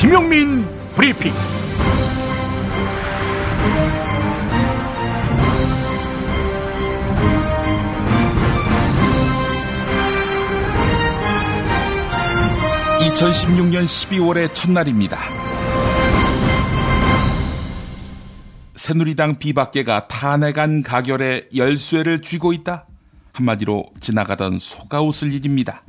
김용민 브리핑. (2016년 12월의) 첫날입니다. 새누리당 비박계가 탄핵안 가결에 열쇠를 쥐고 있다. 한마디로 지나가던 소가 웃을 일입니다.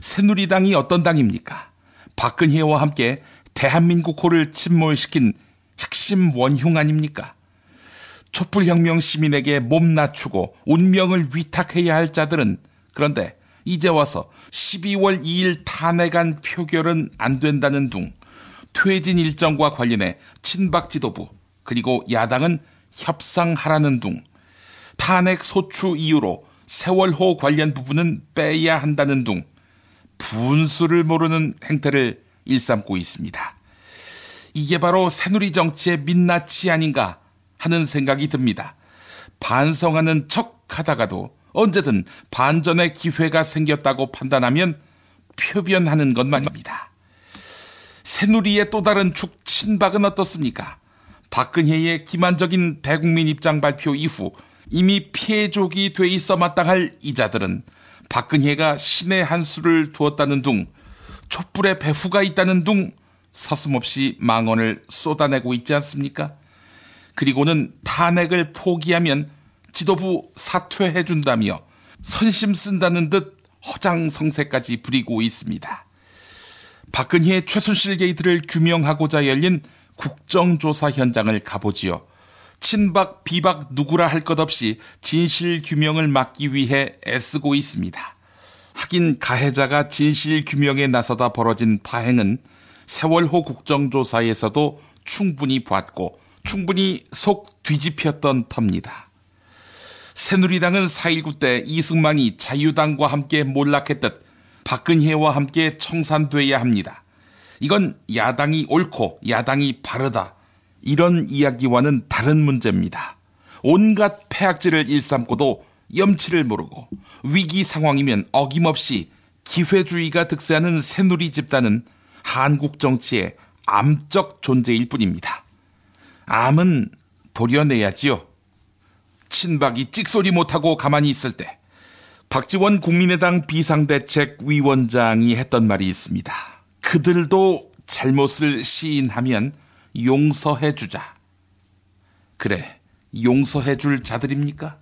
새누리당이 어떤 당입니까? 박근혜와 함께 대한민국호를 침몰시킨 핵심 원흉 아닙니까? 촛불혁명 시민에게 몸 낮추고 운명을 위탁해야 할 자들은 그런데 이제 와서 12월 2일 탄핵안 표결은 안 된다는 둥, 퇴진 일정과 관련해 친박 지도부 그리고 야당은 협상하라는 둥, 탄핵 소추 이유로 세월호 관련 부분은 빼야 한다는 둥, 분수를 모르는 행태를 일삼고 있습니다. 이게 바로 새누리 정치의 민낯이 아닌가 하는 생각이 듭니다. 반성하는 척 하다가도 언제든 반전의 기회가 생겼다고 판단하면 표변하는 것만입니다. 새누리의 또 다른 축 친박은 어떻습니까? 박근혜의 기만적인 대국민 입장 발표 이후 이미 피해족이 돼 있어 마땅할 이자들은 박근혜가 신의 한 수를 두었다는 둥, 촛불의 배후가 있다는 둥 서슴없이 망언을 쏟아내고 있지 않습니까? 그리고는 탄핵을 포기하면 지도부 사퇴해준다며 선심 쓴다는 듯 허장성세까지 부리고 있습니다. 박근혜의 최순실 게이트를 규명하고자 열린 국정조사 현장을 가보지요. 친박, 비박 누구라 할 것 없이 진실 규명을 막기 위해 애쓰고 있습니다. 하긴 가해자가 진실 규명에 나서다 벌어진 파행은 세월호 국정조사에서도 충분히 봤고 충분히 속 뒤집혔던 터입니다. 새누리당은 4.19 때 이승만이 자유당과 함께 몰락했듯 박근혜와 함께 청산돼야 합니다. 이건 야당이 옳고 야당이 바르다, 이런 이야기와는 다른 문제입니다. 온갖 폐악질을 일삼고도 염치를 모르고 위기 상황이면 어김없이 기회주의가 득세하는 새누리 집단은 한국 정치의 암적 존재일 뿐입니다. 암은 도려내야지요. 친박이 찍소리 못하고 가만히 있을 때 박지원 국민의당 비상대책위원장이 했던 말이 있습니다. 그들도 잘못을 시인하면 용서해주자. 그래, 용서해줄 자들입니까?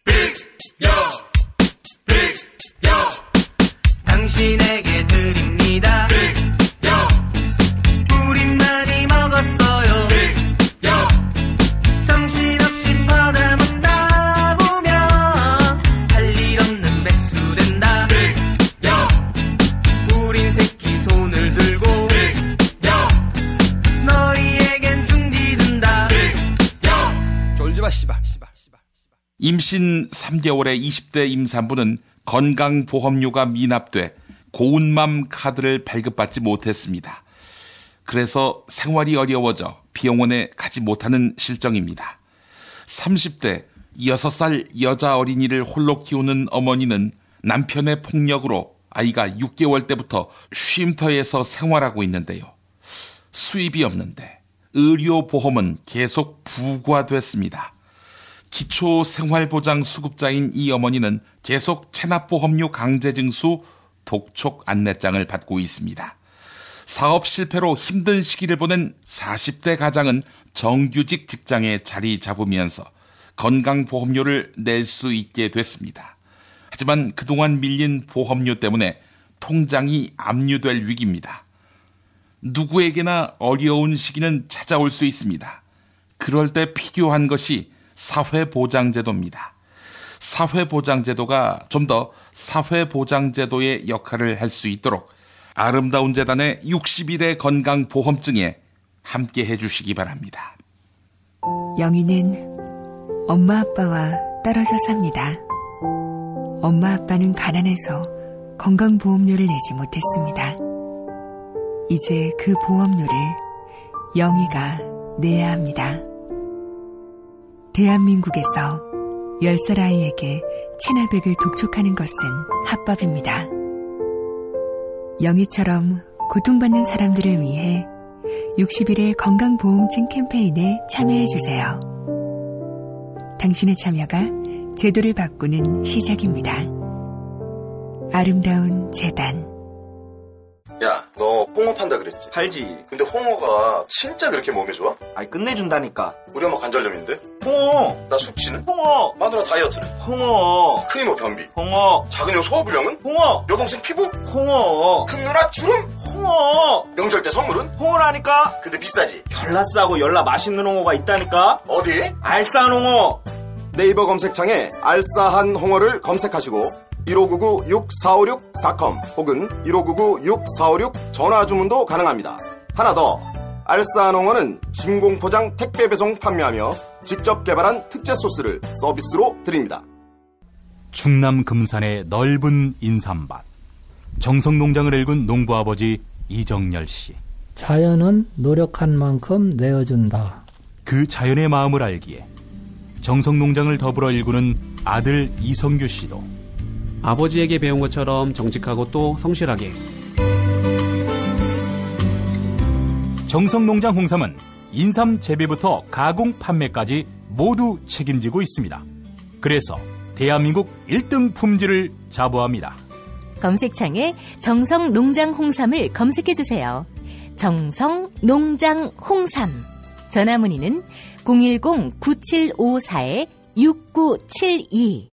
빅요 당신에게 드립니다. 빅요 우린 많이 먹었어요. 빅요 정신없이 퍼다먹다 보면 할 일 없는 백수 된다. 빅요 우린 새끼 손을 들고 빅요 너희에겐 중지 든다. 빅요 졸지마 씨발. 임신 3개월의 20대 임산부는 건강보험료가 미납돼 고운맘 카드를 발급받지 못했습니다. 그래서 생활이 어려워져 병원에 가지 못하는 실정입니다. 30대 6살 여자 어린이를 홀로 키우는 어머니는 남편의 폭력으로 아이가 6개월 때부터 쉼터에서 생활하고 있는데요. 수입이 없는데 의료보험은 계속 부과됐습니다. 기초생활보장 수급자인 이 어머니는 계속 체납보험료 강제징수 독촉 안내장을 받고 있습니다. 사업 실패로 힘든 시기를 보낸 40대 가장은 정규직 직장에 자리 잡으면서 건강보험료를 낼 수 있게 됐습니다. 하지만 그동안 밀린 보험료 때문에 통장이 압류될 위기입니다. 누구에게나 어려운 시기는 찾아올 수 있습니다. 그럴 때 필요한 것이 사회보장제도입니다. 사회보장제도가 좀 더 사회보장제도의 역할을 할 수 있도록 아름다운 재단의 60일의 건강보험증에 함께 해주시기 바랍니다. 영희는 엄마 아빠와 떨어져 삽니다. 엄마 아빠는 가난해서 건강보험료를 내지 못했습니다. 이제 그 보험료를 영희가 내야 합니다. 대한민국에서 10살 아이에게 체납액을 독촉하는 것은 합법입니다. 영희처럼 고통받는 사람들을 위해 60일의 건강보험증 캠페인에 참여해주세요. 당신의 참여가 제도를 바꾸는 시작입니다. 아름다운 재단. 야, 너 홍어 판다 그랬지? 팔지. 근데 홍어가 진짜 그렇게 몸에 좋아? 아이, 끝내준다니까. 우리 엄마 관절염인데? 홍어. 나 숙취는? 홍어. 마누라 다이어트는? 홍어. 큰이모 변비? 홍어. 작은 형 소화불량은? 홍어. 여동생 피부? 홍어. 큰 누나 주름? 홍어. 명절 때 선물은? 홍어라니까. 근데 비싸지? 열라 싸고 열라 맛있는 홍어가 있다니까. 어디? 알싸한 홍어. 네이버 검색창에 알싸한 홍어를 검색하시고 1599-6456.com 혹은 1599-6456 전화주문도 가능합니다. 하나 더, 알싸한 홍어는 진공포장 택배 배송 판매하며 직접 개발한 특제 소스를 서비스로 드립니다. 충남 금산의 넓은 인삼밭, 정성농장을 일군 농부아버지 이정열 씨. 자연은 노력한 만큼 내어준다. 그 자연의 마음을 알기에 정성농장을 더불어 일구는 아들 이성규 씨도 아버지에게 배운 것처럼 정직하고 또 성실하게. 정성농장 홍삼은 인삼 재배부터 가공 판매까지 모두 책임지고 있습니다. 그래서 대한민국 1등 품질을 자부합니다. 검색창에 정성농장 홍삼을 검색해주세요. 정성농장 홍삼. 전화문의는 010-9754-6972.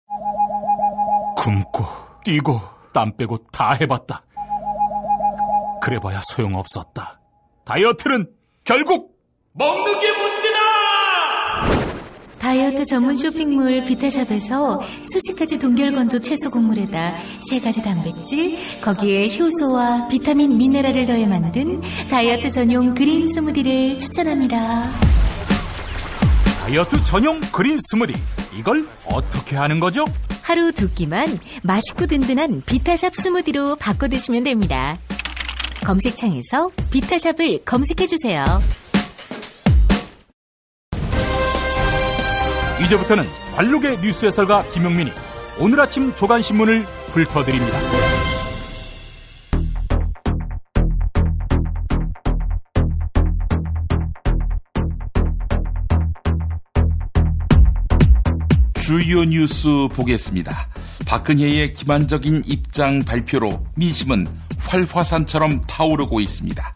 굶고 뛰고 땀 빼고 다 해봤다. 그래봐야 소용없었다. 다이어트는 결국 먹는 게 문제다. 다이어트 전문 쇼핑몰 비타샵에서 수십 가지 동결건조 채소 곡물에다 3가지 단백질, 거기에 효소와 비타민, 미네랄을 더해 만든 다이어트 전용 그린 스무디를 추천합니다. 다이어트 전용 그린 스무디, 이걸 어떻게 하는 거죠? 하루 2끼만 맛있고 든든한 비타샵 스무디로 바꿔 드시면 됩니다. 검색창에서 비타샵을 검색해주세요. 이제부터는 관록의 뉴스 해설가 김용민이 오늘 아침 조간신문을 훑어드립니다. 주요 뉴스 보겠습니다. 박근혜의 기만적인 입장 발표로 민심은 활화산처럼 타오르고 있습니다.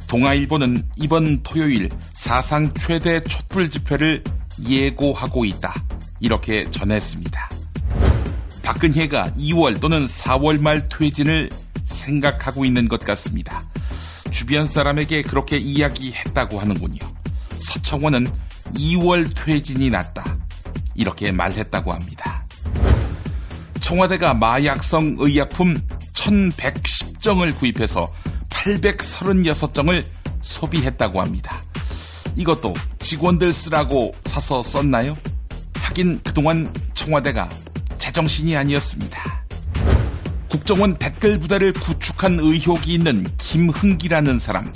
동아일보는 이번 토요일 사상 최대 촛불 집회를 예고하고 있다, 이렇게 전했습니다. 박근혜가 2월 또는 4월 말 퇴진을 생각하고 있는 것 같습니다. 주변 사람에게 그렇게 이야기했다고 하는군요. 서청원은 2월 퇴진이 낫다, 이렇게 말했다고 합니다. 청와대가 마약성 의약품 1110정을 구입해서 836정을 소비했다고 합니다. 이것도 직원들 쓰라고 사서 썼나요? 하긴 그동안 청와대가 제정신이 아니었습니다. 국정원 댓글 부대를 구축한 의혹이 있는 김흥기라는 사람,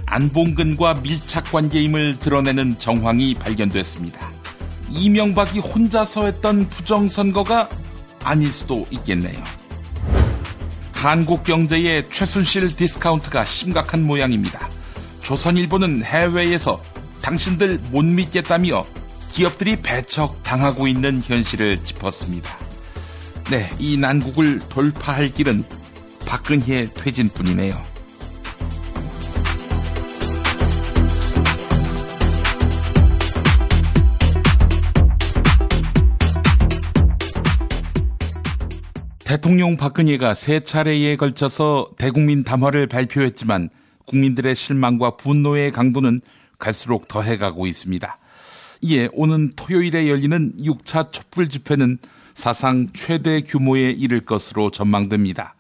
안봉근과 밀착 관계임을 드러내는 정황이 발견됐습니다. 이명박이 혼자서 했던 부정선거가 아닐 수도 있겠네요. 한국 경제의 최순실 디스카운트가 심각한 모양입니다. 조선일보는 해외에서 당신들 못 믿겠다며 기업들이 배척당하고 있는 현실을 짚었습니다. 네, 이 난국을 돌파할 길은 박근혜 퇴진뿐이네요. 대통령 박근혜가 3차례에 걸쳐서 대국민 담화를 발표했지만 국민들의 실망과 분노의 강도는 갈수록 더해가고 있습니다. 이에 오는 토요일에 열리는 6차 촛불 집회는 사상 최대 규모에 이를 것으로 전망됩니다.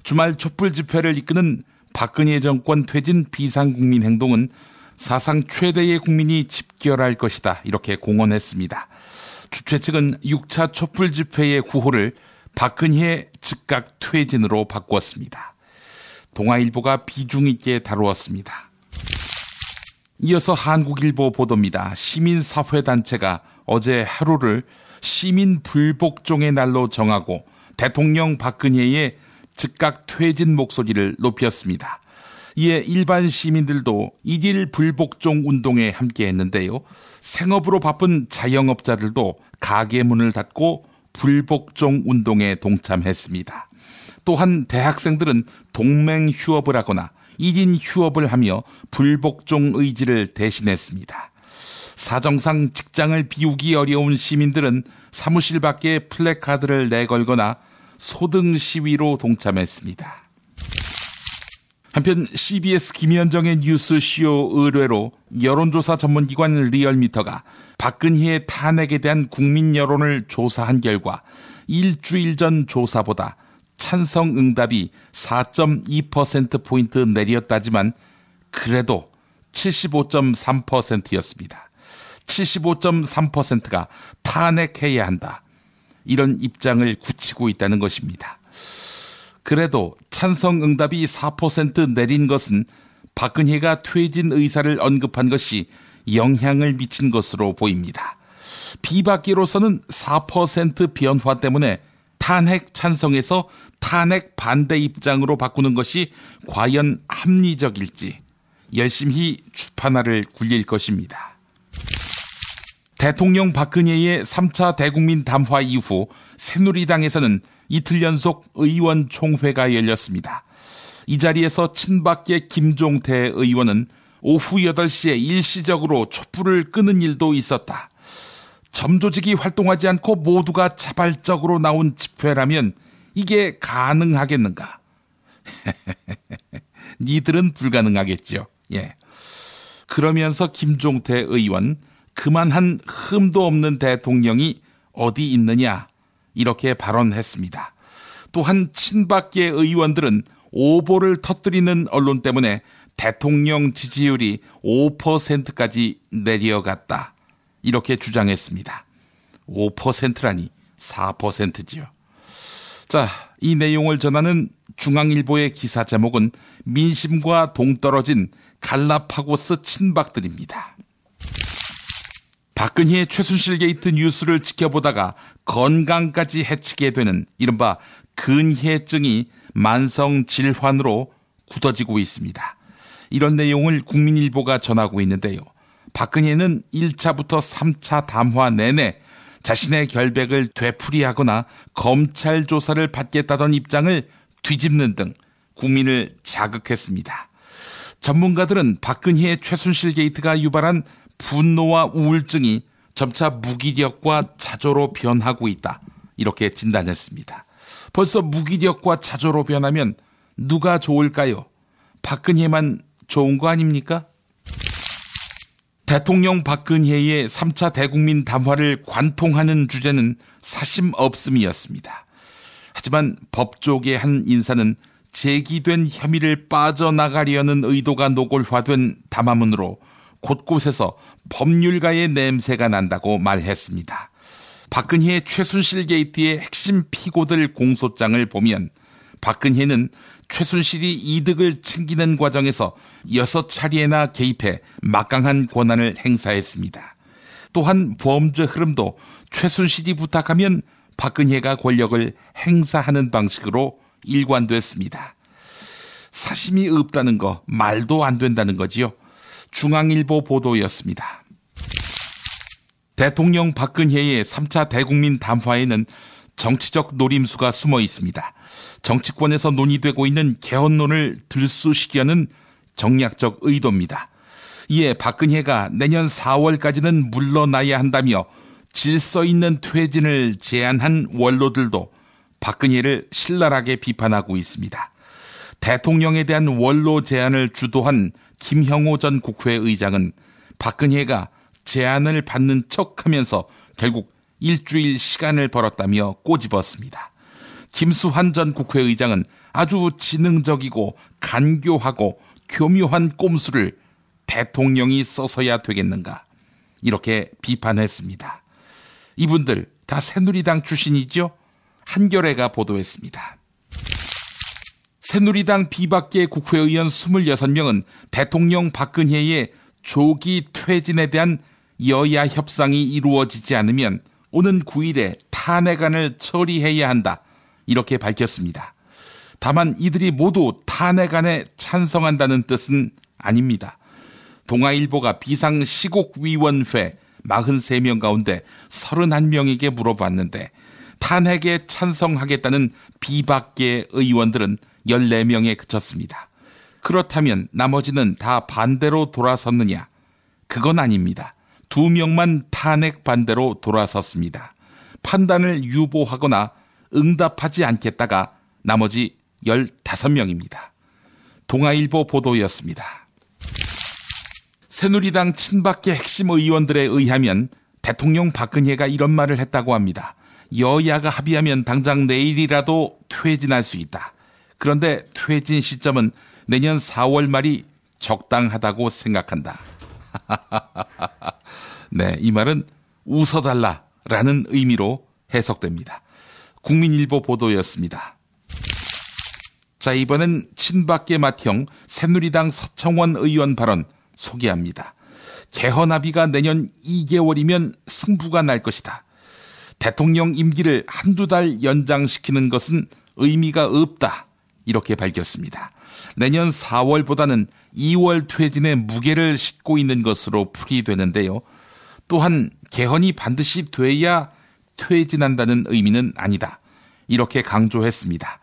주말 촛불 집회를 이끄는 박근혜 정권 퇴진 비상국민행동은 사상 최대의 국민이 집결할 것이다, 이렇게 공언했습니다. 주최 측은 6차 촛불 집회의 구호를 박근혜 즉각 퇴진으로 바꿨습니다. 동아일보가 비중 있게 다루었습니다. 이어서 한국일보 보도입니다. 시민사회단체가 어제 하루를 시민불복종의 날로 정하고 대통령 박근혜의 즉각 퇴진 목소리를 높였습니다. 이에 일반 시민들도 1일 불복종 운동에 함께했는데요. 생업으로 바쁜 자영업자들도 가게 문을 닫고 불복종 운동에 동참했습니다. 또한 대학생들은 동맹 휴업을 하거나 1인 휴업을 하며 불복종 의지를 대신했습니다. 사정상 직장을 비우기 어려운 시민들은 사무실 밖에 플래카드를 내걸거나 소등 시위로 동참했습니다. 한편 CBS 김현정의 뉴스쇼 의뢰로 여론조사 전문기관 리얼미터가 박근혜의 탄핵에 대한 국민 여론을 조사한 결과 일주일 전 조사보다 찬성 응답이 4.2%포인트 내렸다지만 그래도 75.3%였습니다. 75.3%가 탄핵해야 한다. 이런 입장을 굳히고 있다는 것입니다. 그래도 찬성 응답이 4% 내린 것은 박근혜가 퇴진 의사를 언급한 것이 영향을 미친 것으로 보입니다. 비박계로서는 4% 변화 때문에 탄핵 찬성에서 탄핵 반대 입장으로 바꾸는 것이 과연 합리적일지 열심히 주판알을 굴릴 것입니다. 대통령 박근혜의 3차 대국민 담화 이후 새누리당에서는 이틀 연속 의원총회가 열렸습니다. 이 자리에서 친박계 김종태 의원은 오후 8시에 일시적으로 촛불을 끄는 일도 있었다. 점조직이 활동하지 않고 모두가 자발적으로 나온 집회라면 이게 가능하겠는가? 니들은 불가능하겠죠. 예. 그러면서 김종태 의원, 그만한 흠도 없는 대통령이 어디 있느냐? 이렇게 발언했습니다. 또한 친박계 의원들은 오보를 터뜨리는 언론 때문에 대통령 지지율이 5%까지 내려갔다. 이렇게 주장했습니다. 5%라니 4%지요. 자, 이 내용을 전하는 중앙일보의 기사 제목은 민심과 동떨어진 갈라파고스 친박들입니다. 박근혜의 최순실 게이트 뉴스를 지켜보다가 건강까지 해치게 되는 이른바 근혜증이 만성 질환으로 굳어지고 있습니다. 이런 내용을 국민일보가 전하고 있는데요. 박근혜는 1차부터 3차 담화 내내 자신의 결백을 되풀이하거나 검찰 조사를 받겠다던 입장을 뒤집는 등 국민을 자극했습니다. 전문가들은 박근혜의 최순실 게이트가 유발한 분노와 우울증이 점차 무기력과 자조로 변하고 있다. 이렇게 진단했습니다. 벌써 무기력과 자조로 변하면 누가 좋을까요? 박근혜만 좋은 거 아닙니까? 대통령 박근혜의 3차 대국민 담화를 관통하는 주제는 사심 없음이었습니다. 하지만 법조계 한 인사는 제기된 혐의를 빠져나가려는 의도가 노골화된 담화문으로 곳곳에서 법률가의 냄새가 난다고 말했습니다. 박근혜의 최순실 게이트의 핵심 피고들 공소장을 보면 박근혜는 최순실이 이득을 챙기는 과정에서 6차례나 개입해 막강한 권한을 행사했습니다. 또한 범죄 흐름도 최순실이 부탁하면 박근혜가 권력을 행사하는 방식으로 일관됐습니다. 사심이 없다는 거 말도 안 된다는 거지요. 중앙일보 보도였습니다. 대통령 박근혜의 3차 대국민 담화에는 정치적 노림수가 숨어 있습니다. 정치권에서 논의되고 있는 개헌론을 들쑤시려는 정략적 의도입니다. 이에 박근혜가 내년 4월까지는 물러나야 한다며 질서 있는 퇴진을 제안한 원로들도 박근혜를 신랄하게 비판하고 있습니다. 대통령에 대한 원로 제안을 주도한 김형호 전 국회의장은 박근혜가 제안을 받는 척하면서 결국 일주일 시간을 벌었다며 꼬집었습니다. 김수환 전 국회의장은 아주 지능적이고 간교하고 교묘한 꼼수를 대통령이 써서야 되겠는가 이렇게 비판했습니다. 이분들 다 새누리당 출신이죠? 한겨레가 보도했습니다. 새누리당 비박계 국회의원 26명은 대통령 박근혜의 조기 퇴진에 대한 여야 협상이 이루어지지 않으면 오는 9일에 탄핵안을 처리해야 한다. 이렇게 밝혔습니다. 다만 이들이 모두 탄핵안에 찬성한다는 뜻은 아닙니다. 동아일보가 비상시국위원회 43명 가운데 31명에게 물어봤는데 탄핵에 찬성하겠다는 비박계 의원들은 14명에 그쳤습니다. 그렇다면 나머지는 다 반대로 돌아섰느냐? 그건 아닙니다. 2명만 탄핵 반대로 돌아섰습니다. 판단을 유보하거나 응답하지 않겠다가 나머지 15명입니다. 동아일보 보도였습니다. 새누리당 친박계 핵심 의원들에 의하면 대통령 박근혜가 이런 말을 했다고 합니다. 여야가 합의하면 당장 내일이라도 퇴진할 수 있다. 그런데 퇴진 시점은 내년 4월 말이 적당하다고 생각한다. 네, 이 말은 웃어달라라는 의미로 해석됩니다. 국민일보 보도였습니다. 자, 이번엔 친박계 맏형 새누리당 서청원 의원 발언 소개합니다. 개헌 합의가 내년 2개월이면 승부가 날 것이다. 대통령 임기를 한두 달 연장시키는 것은 의미가 없다. 이렇게 밝혔습니다. 내년 4월보다는 2월 퇴진에 무게를 싣고 있는 것으로 풀이되는데요. 또한 개헌이 반드시 돼야 퇴진한다는 의미는 아니다. 이렇게 강조했습니다.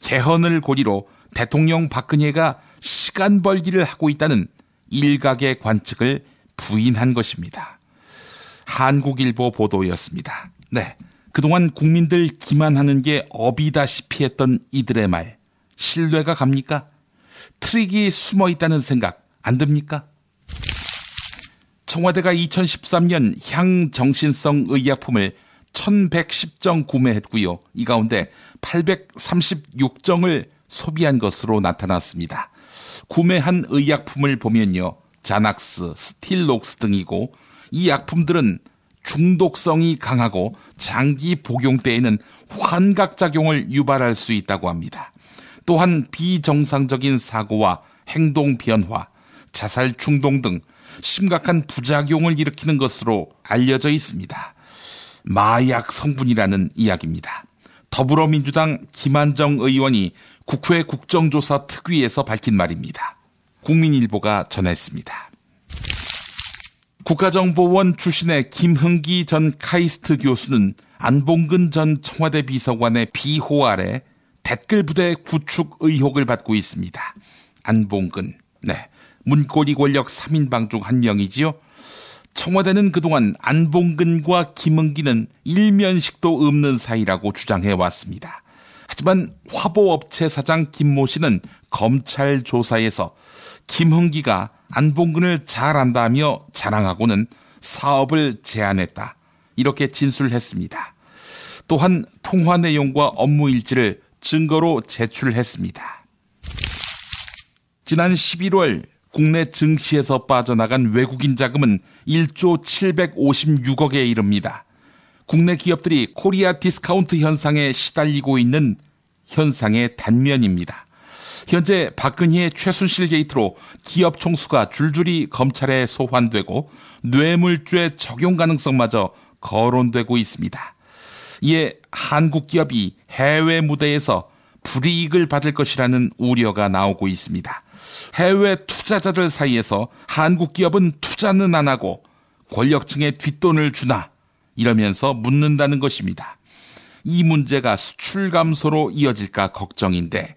개헌을 고리로 대통령 박근혜가 시간 벌기를 하고 있다는 일각의 관측을 부인한 것입니다. 한국일보 보도였습니다. 네, 그동안 국민들 기만하는 게 업이다시피 했던 이들의 말, 신뢰가 갑니까? 트릭이 숨어 있다는 생각 안 듭니까? 청와대가 2013년 향정신성 의약품을 1110정 구매했고요. 이 가운데 836정을 소비한 것으로 나타났습니다. 구매한 의약품을 보면요. 자낙스, 스틸록스 등이고 이 약품들은 중독성이 강하고 장기 복용 때에는 환각작용을 유발할 수 있다고 합니다. 또한 비정상적인 사고와 행동 변화, 자살 충동 등 심각한 부작용을 일으키는 것으로 알려져 있습니다. 마약 성분이라는 이야기입니다. 더불어민주당 김한정 의원이 국회 국정조사 특위에서 밝힌 말입니다. 국민일보가 전했습니다. 국가정보원 출신의 김흥기 전 카이스트 교수는 안봉근 전 청와대 비서관의 비호 아래 댓글 부대 구축 의혹을 받고 있습니다. 안봉근, 네, 문고리 권력 3인방 중 한 명이지요. 청와대는 그동안 안봉근과 김흥기는 일면식도 없는 사이라고 주장해왔습니다. 하지만 화보업체 사장 김모 씨는 검찰 조사에서 김흥기가 안봉근을 잘 안다며 자랑하고는 사업을 제안했다. 이렇게 진술했습니다. 또한 통화 내용과 업무 일지를 증거로 제출했습니다. 지난 11월 국내 증시에서 빠져나간 외국인 자금은 1조 756억에 이릅니다. 국내 기업들이 코리아 디스카운트 현상에 시달리고 있는 현상의 단면입니다. 현재 박근혜의 최순실 게이트로 기업 총수가 줄줄이 검찰에 소환되고 뇌물죄 적용 가능성마저 거론되고 있습니다. 이에 한국 기업이 해외 무대에서 불이익을 받을 것이라는 우려가 나오고 있습니다. 해외 투자자들 사이에서 한국 기업은 투자는 안 하고 권력층에 뒷돈을 주나 이러면서 묻는다는 것입니다. 이 문제가 수출 감소로 이어질까 걱정인데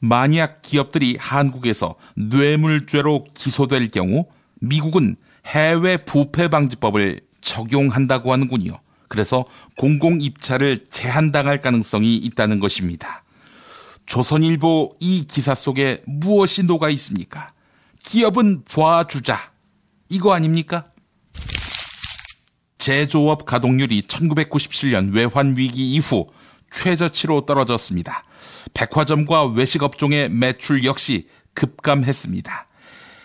만약 기업들이 한국에서 뇌물죄로 기소될 경우 미국은 해외 부패 방지법을 적용한다고 하는군요. 그래서 공공입찰을 제한당할 가능성이 있다는 것입니다. 조선일보 이 기사 속에 무엇이 녹아 있습니까? 기업은 봐주자. 이거 아닙니까? 제조업 가동률이 1997년 외환위기 이후 최저치로 떨어졌습니다. 백화점과 외식업종의 매출 역시 급감했습니다.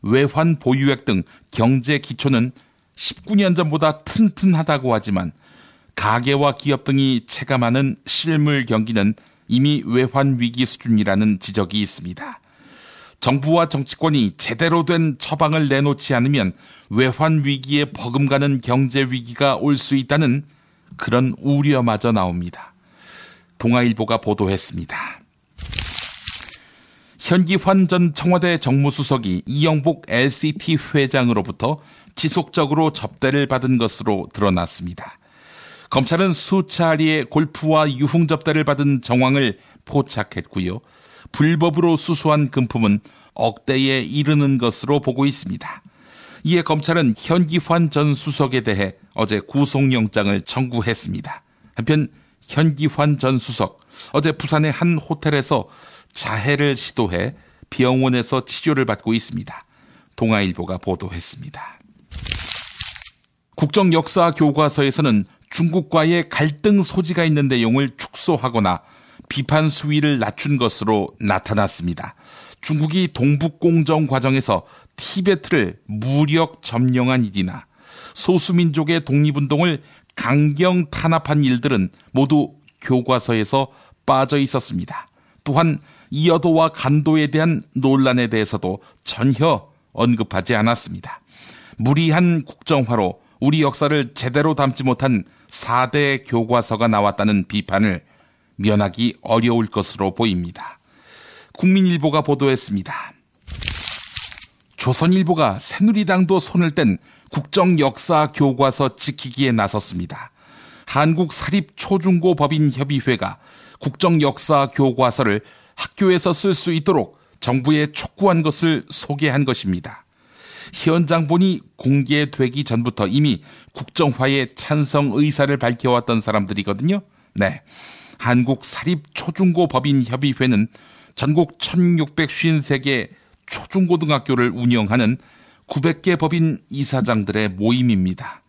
외환 보유액 등 경제 기초는 19년 전보다 튼튼하다고 하지만 가계와 기업 등이 체감하는 실물 경기는 이미 외환 위기 수준이라는 지적이 있습니다. 정부와 정치권이 제대로 된 처방을 내놓지 않으면 외환 위기에 버금가는 경제 위기가 올 수 있다는 그런 우려마저 나옵니다. 동아일보가 보도했습니다. 현기환 전 청와대 정무수석이 이영복 LCT 회장으로부터 지속적으로 접대를 받은 것으로 드러났습니다. 검찰은 수차례의 골프와 유흥 접대를 받은 정황을 포착했고요. 불법으로 수수한 금품은 억대에 이르는 것으로 보고 있습니다. 이에 검찰은 현기환 전 수석에 대해 어제 구속영장을 청구했습니다. 한편 현기환 전 수석, 어제 부산의 한 호텔에서 자해를 시도해 병원에서 치료를 받고 있습니다. 동아일보가 보도했습니다. 국정역사교과서에서는 중국과의 갈등 소지가 있는 내용을 축소하거나 비판 수위를 낮춘 것으로 나타났습니다. 중국이 동북공정 과정에서 티베트를 무력 점령한 일이나 소수민족의 독립운동을 강경 탄압한 일들은 모두 교과서에서 빠져 있었습니다. 또한 이어도와 간도에 대한 논란에 대해서도 전혀 언급하지 않았습니다. 무리한 국정화로 우리 역사를 제대로 담지 못한 4대 교과서가 나왔다는 비판을 면하기 어려울 것으로 보입니다. 국민일보가 보도했습니다. 조선일보가 새누리당도 손을 뗀 국정역사교과서 지키기에 나섰습니다. 한국사립초중고법인협의회가 국정역사교과서를 학교에서 쓸 수 있도록 정부에 촉구한 것을 소개한 것입니다. 현장본이 공개되기 전부터 이미 국정화에 찬성 의사를 밝혀왔던 사람들이거든요. 네, 한국사립초중고법인협의회는 전국 1653개 초중고등학교를 운영하는 900개 법인 이사장들의 모임입니다.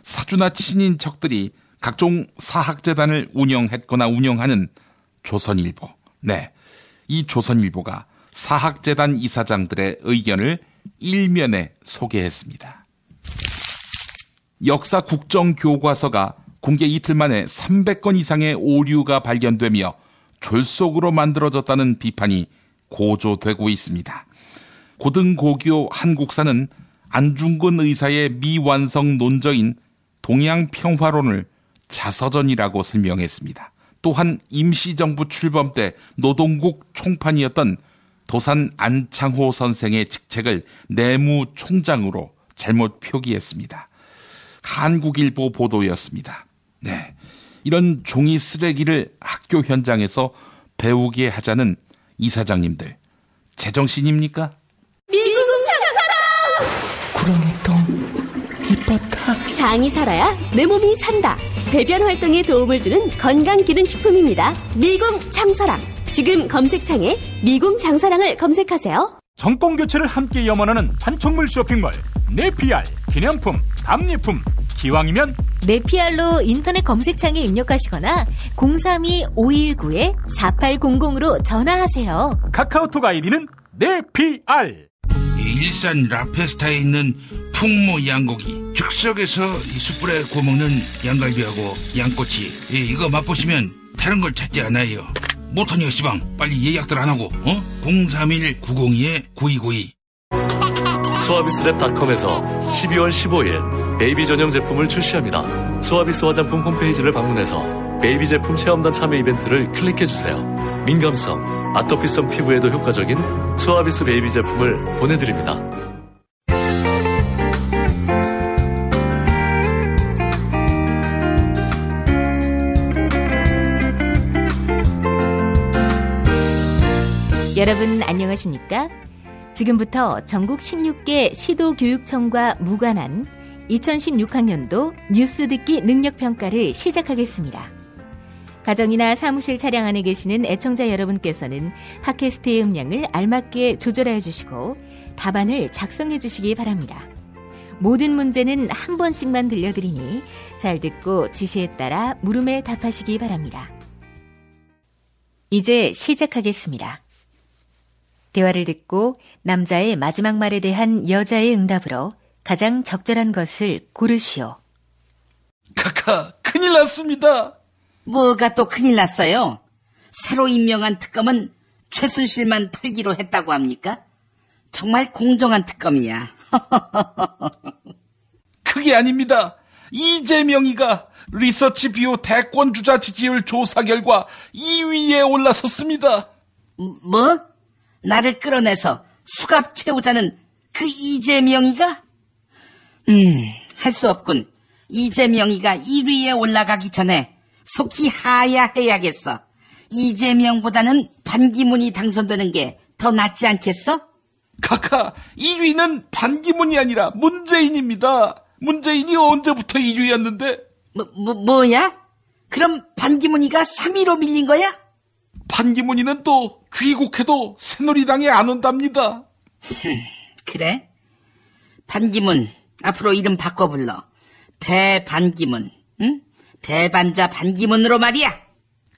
사주나 친인척들이 각종 사학재단을 운영했거나 운영하는 조선일보. 네, 이 조선일보가 사학재단 이사장들의 의견을 일면에 소개했습니다. 역사 국정교과서가 공개 이틀 만에 300건 이상의 오류가 발견되며 졸속으로 만들어졌다는 비판이 고조되고 있습니다. 고등고교 한국사는 안중근 의사의 미완성 논저인 동양평화론을 자서전이라고 설명했습니다. 또한 임시정부 출범 때 노동국 총판이었던 도산 안창호 선생의 직책을 내무총장으로 잘못 표기했습니다. 한국일보 보도였습니다. 네, 이런 종이 쓰레기를 학교 현장에서 배우게 하자는 이사장님들, 제정신입니까? 미국 장사랑! 구렁이똥 이뻤다. 장이 살아야 내 몸이 산다. 배변 활동에 도움을 주는 건강기능식품입니다. 미궁 장사랑. 지금 검색창에 미궁 장사랑을 검색하세요. 정권교체를 함께 염원하는 판촉물 쇼핑몰 네피알. 기념품, 답례품, 기왕이면 네피알로 인터넷 검색창에 입력하시거나 032-519-4800으로 전화하세요. 카카오톡 아이디는 네피알. 일산 라페스타에 있는 풍무 양고기, 즉석에서 숯불에 구워먹는 양갈비하고 양꼬치, 이거 맛보시면 다른 걸 찾지 않아요. 못하니 시방 빨리 예약들 안 하고 031-902-9292. 수아비스랩닷컴에서 12월 15일 베이비 전용 제품을 출시합니다. 수아비스 화장품 홈페이지를 방문해서 베이비 제품 체험단 참여 이벤트를 클릭해주세요. 민감성, 아토피성 피부에도 효과적인 수아비스 베이비 제품을 보내드립니다. 여러분 안녕하십니까? 지금부터 전국 16개 시도교육청과 무관한 2016학년도 뉴스 듣기 능력평가를 시작하겠습니다. 가정이나 사무실 차량 안에 계시는 애청자 여러분께서는 팟캐스트의 음량을 알맞게 조절해 주시고 답안을 작성해 주시기 바랍니다. 모든 문제는 한 번씩만 들려드리니 잘 듣고 지시에 따라 물음에 답하시기 바랍니다. 이제 시작하겠습니다. 대화를 듣고 남자의 마지막 말에 대한 여자의 응답으로 가장 적절한 것을 고르시오. 카카, 큰일 났습니다. 뭐가 또 큰일 났어요? 새로 임명한 특검은 최순실만 털기로 했다고 합니까? 정말 공정한 특검이야. 그게 아닙니다. 이재명이가 리서치 비오 대권주자 지지율 조사 결과 2위에 올라섰습니다. 뭐? 나를 끌어내서 수갑 채우자는 그 이재명이가? 할 수 없군. 이재명이가 1위에 올라가기 전에 속히 하야해야겠어. 이재명보다는 반기문이 당선되는 게 더 낫지 않겠어? 카카, 1위는 반기문이 아니라 문재인입니다. 문재인이 언제부터 1위였는데? 뭐야? 그럼 반기문이가 3위로 밀린 거야? 반기문이는 또 귀국해도 새누리당에 안 온답니다. 그래? 반기문, 앞으로 이름 바꿔 불러. 배반기문, 응? 배반자 반기문으로 말이야.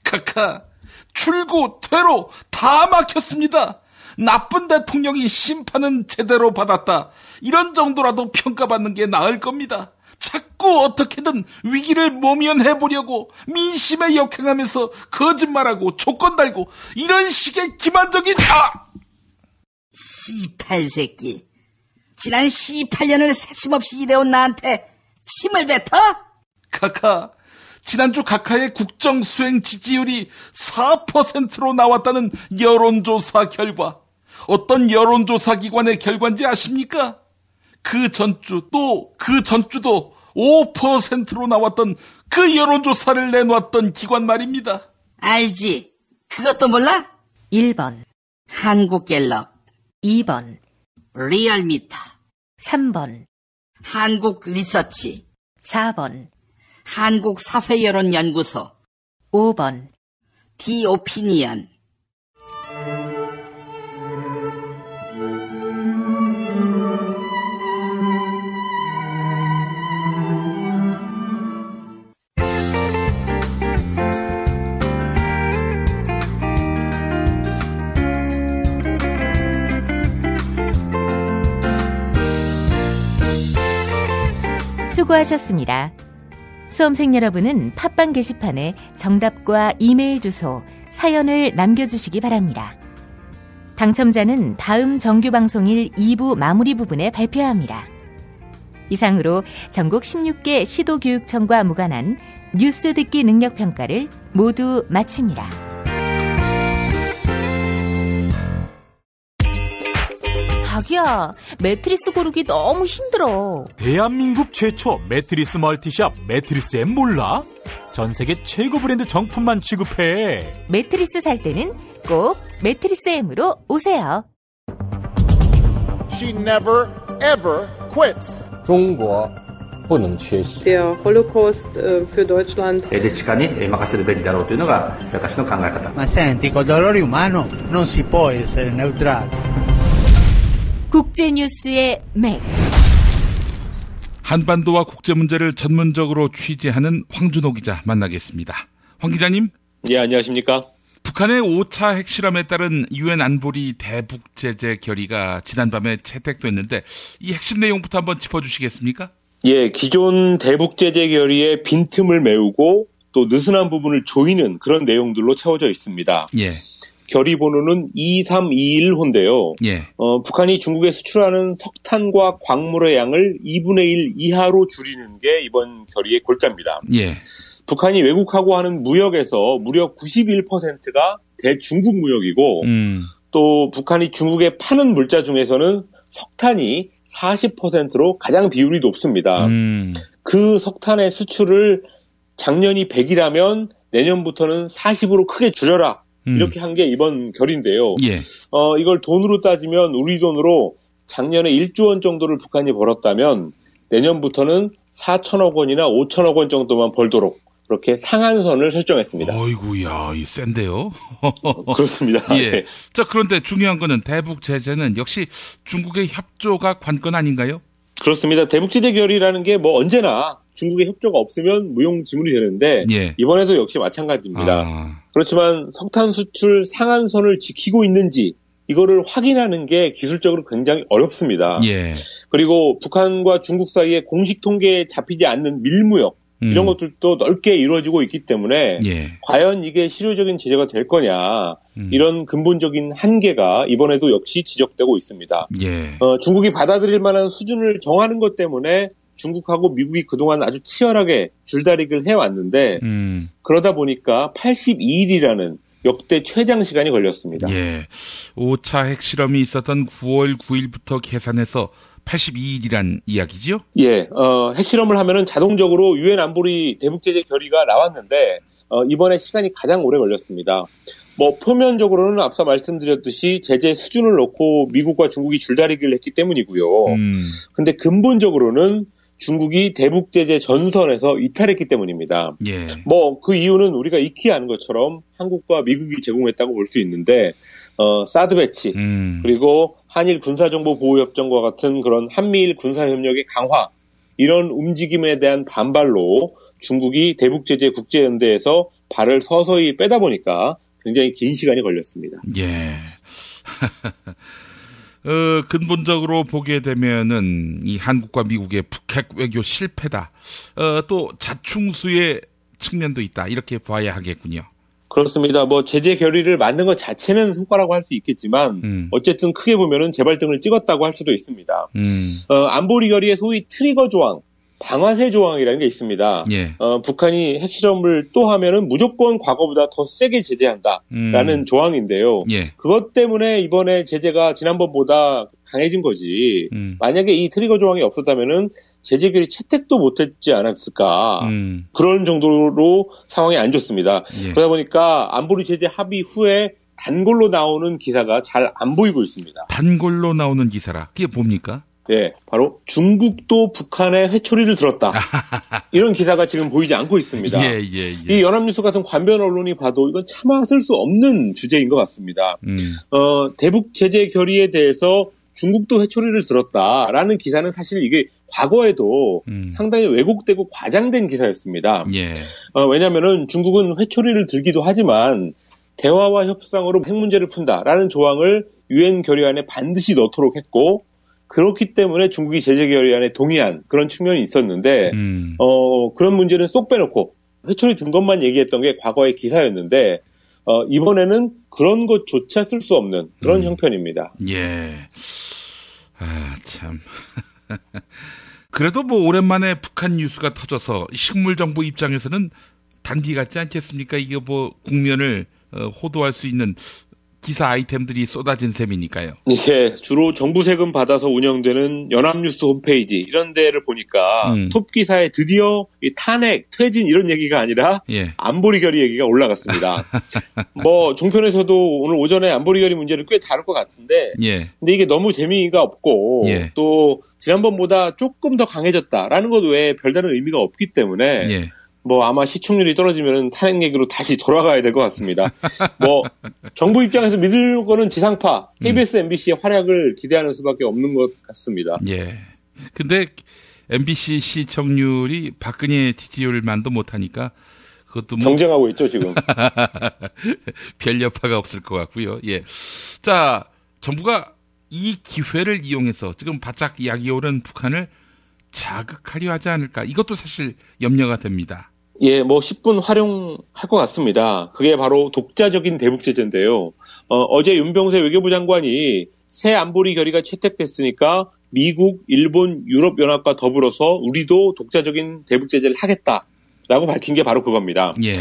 카카, 출구, 퇴로 다 막혔습니다. 나쁜 대통령이 심판은 제대로 받았다. 이런 정도라도 평가받는 게 나을 겁니다. 자꾸 어떻게든 위기를 모면해보려고 민심에 역행하면서 거짓말하고 조건 달고 이런 식의 기만적인 씨팔 새끼. 지난 18년을 세심없이 일해온 나한테 침을 뱉어? 카카, 지난주 카카의 국정수행 지지율이 4%로 나왔다는 여론조사 결과. 어떤 여론조사 기관의 결과인지 아십니까? 그 전주 또 그 전주도 5%로 나왔던 그 여론조사를 내놓았던 기관 말입니다. 알지? 그것도 몰라? 1번 한국갤럽, 2번 리얼미터, 3번 한국리서치, 4번 한국사회여론연구소, 5번 디오피니언. 수고하셨습니다. 수험생 여러분은 팟빵 게시판에 정답과 이메일 주소, 사연을 남겨주시기 바랍니다. 당첨자는 다음 정규방송일 2부 마무리 부분에 발표합니다. 이상으로 전국 16개 시도교육청과 무관한 뉴스 듣기 능력평가를 모두 마칩니다. 자기야, 매트리스 고르기 너무 힘들어. 대한민국 최초 매트리스 멀티샵 매트리스엠 몰라? 전 세계 최고 브랜드 정품만 취급해. 매트리스 살 때는 꼭 매트리스엠으로 오세요. She never ever quits. 中国不能缺席。 Der Holocaust für Deutschland. Ma senti, col dolore umano non si può essere neutrali. 국제뉴스의 맥. 한반도와 국제 문제를 전문적으로 취재하는 황준호 기자 만나겠습니다. 황 기자님. 예, 안녕하십니까. 북한의 5차 핵실험에 따른 유엔 안보리 대북 제재 결의가 지난밤에 채택됐는데 이 핵심 내용부터 한번 짚어주시겠습니까? 예, 기존 대북 제재 결의의 빈틈을 메우고 또 느슨한 부분을 조이는 그런 내용들로 채워져 있습니다. 예. 결의 번호는 2321호인데요. 예. 북한이 중국에 수출하는 석탄과 광물의 양을 2분의 1 이하로 줄이는 게 이번 결의의 골자입니다. 예. 북한이 외국하고 하는 무역에서 무려 91%가 대중국 무역이고 또 북한이 중국에 파는 물자 중에서는 석탄이 40%로 가장 비율이 높습니다. 그 석탄의 수출을 작년이 100이라면 내년부터는 40으로 크게 줄여라. 이렇게 한 게 이번 결의인데요. 예. 이걸 돈으로 따지면 우리 돈으로 작년에 1조 원 정도를 북한이 벌었다면 내년부터는 4천억 원이나 5천억 원 정도만 벌도록 그렇게 상한선을 설정했습니다. 어이구야, 이 센데요. 그렇습니다. 예. 네. 자, 그런데 중요한 거는 대북 제재는 역시 중국의 협조가 관건 아닌가요? 그렇습니다. 대북 제재 결의라는 게 뭐 언제나 중국의 협조가 없으면 무용지물이 되는데 예. 이번에도 역시 마찬가지입니다. 그렇지만 석탄 수출 상한선을 지키고 있는지 이거를 확인하는 게 기술적으로 굉장히 어렵습니다. 예. 그리고 북한과 중국 사이에 공식 통계에 잡히지 않는 밀무역 이런 것들도 넓게 이루어지고 있기 때문에 예. 과연 이게 실효적인 제재가 될 거냐 이런 근본적인 한계가 이번에도 역시 지적되고 있습니다. 예. 중국이 받아들일 만한 수준을 정하는 것 때문에 중국하고 미국이 그동안 아주 치열하게 줄다리기를 해왔는데 그러다 보니까 82일이라는 역대 최장 시간이 걸렸습니다. 예. 5차 핵실험이 있었던 9월 9일부터 계산해서 82일이란 이야기지요? 예, 핵실험을 하면은 자동적으로 유엔 안보리 대북제재 결의가 나왔는데, 이번에 시간이 가장 오래 걸렸습니다. 뭐, 표면적으로는 앞서 말씀드렸듯이 제재 수준을 놓고 미국과 중국이 줄다리기를 했기 때문이고요. 근데 근본적으로는 중국이 대북제재 전선에서 이탈했기 때문입니다. 예. 뭐, 그 이유는 우리가 익히 아는 것처럼 한국과 미국이 제공했다고 볼 수 있는데, 사드 배치, 그리고 한일 군사정보보호협정과 같은 그런 한미일 군사협력의 강화, 이런 움직임에 대한 반발로 중국이 대북제재 국제연대에서 발을 서서히 빼다 보니까 굉장히 긴 시간이 걸렸습니다. 예. 근본적으로 보게 되면은 이 한국과 미국의 북핵 외교 실패다. 또 자충수의 측면도 있다. 이렇게 봐야 하겠군요. 그렇습니다. 뭐 제재 결의를 만든 것 자체는 성과라고 할 수 있겠지만 어쨌든 크게 보면은 재발등을 찍었다고 할 수도 있습니다. 안보리 결의의 소위 트리거 조항, 방아쇠 조항이라는 게 있습니다. 예. 북한이 핵실험을 또 하면은 무조건 과거보다 더 세게 제재한다라는 조항인데요. 예. 그것 때문에 이번에 제재가 지난번보다 강해진 거지. 만약에 이 트리거 조항이 없었다면은 제재 결의 채택도 못했지 않았을까. 그런 정도로 상황이 안 좋습니다. 예. 그러다 보니까 안보리 제재 합의 후에 단골로 나오는 기사가 잘 안 보이고 있습니다. 단골로 나오는 기사라. 그게 뭡니까? 예, 바로 중국도 북한의 회초리를 들었다. 이런 기사가 지금 보이지 않고 있습니다. 예. 이 연합뉴스 같은 관변 언론이 봐도 이건 참았을 수 없는 주제인 것 같습니다. 대북 제재 결의에 대해서 중국도 회초리를 들었다라는 기사는 사실 이게 과거에도 상당히 왜곡되고 과장된 기사였습니다. 예. 왜냐하면은 중국은 회초리를 들기도 하지만 대화와 협상으로 핵 문제를 푼다라는 조항을 유엔 결의안에 반드시 넣도록 했고, 그렇기 때문에 중국이 제재 결의안에 동의한 그런 측면이 있었는데, 그런 문제는 쏙 빼놓고 회초리 든 것만 얘기했던 게 과거의 기사였는데, 이번에는 그런 것조차 쓸 수 없는 그런 형편입니다. 예. 아, 참. 그래도 뭐 오랜만에 북한 뉴스가 터져서 식물정보 입장에서는 단비 같지 않겠습니까? 이게 뭐 국면을 호도할 수 있는 기사 아이템들이 쏟아진 셈이니까요. 예, 주로 정부 세금 받아서 운영되는 연합뉴스 홈페이지 이런 데를 보니까 톱 기사에 드디어 이 탄핵, 퇴진 이런 얘기가 아니라 예. 안보리 결의 얘기가 올라갔습니다. 뭐 종편에서도 오늘 오전에 안보리 결의 문제를 꽤 다룰 것 같은데, 예. 근데 이게 너무 재미가 없고 예. 또 지난번보다 조금 더 강해졌다라는 것 외에 별다른 의미가 없기 때문에. 예. 뭐 아마 시청률이 떨어지면 탄핵 얘기로 다시 돌아가야 될 것 같습니다. 뭐 정부 입장에서 믿을 거는 지상파, KBS, MBC의 활약을 기대하는 수밖에 없는 것 같습니다. 예. 근데 MBC 시청률이 박근혜 지지율만도 못하니까 그것도 뭐 경쟁하고 있죠 지금. 별 여파가 없을 것 같고요. 예. 자, 정부가 이 기회를 이용해서 지금 바짝 약이 오른 북한을 자극하려 하지 않을까? 이것도 사실 염려가 됩니다. 예, 뭐 10분 활용할 것 같습니다. 그게 바로 독자적인 대북제재인데요. 어제 윤병세 외교부 장관이 새 안보리 결의가 채택됐으니까 미국, 일본, 유럽연합과 더불어서 우리도 독자적인 대북제재를 하겠다라고 밝힌 게 바로 그겁니다. 예.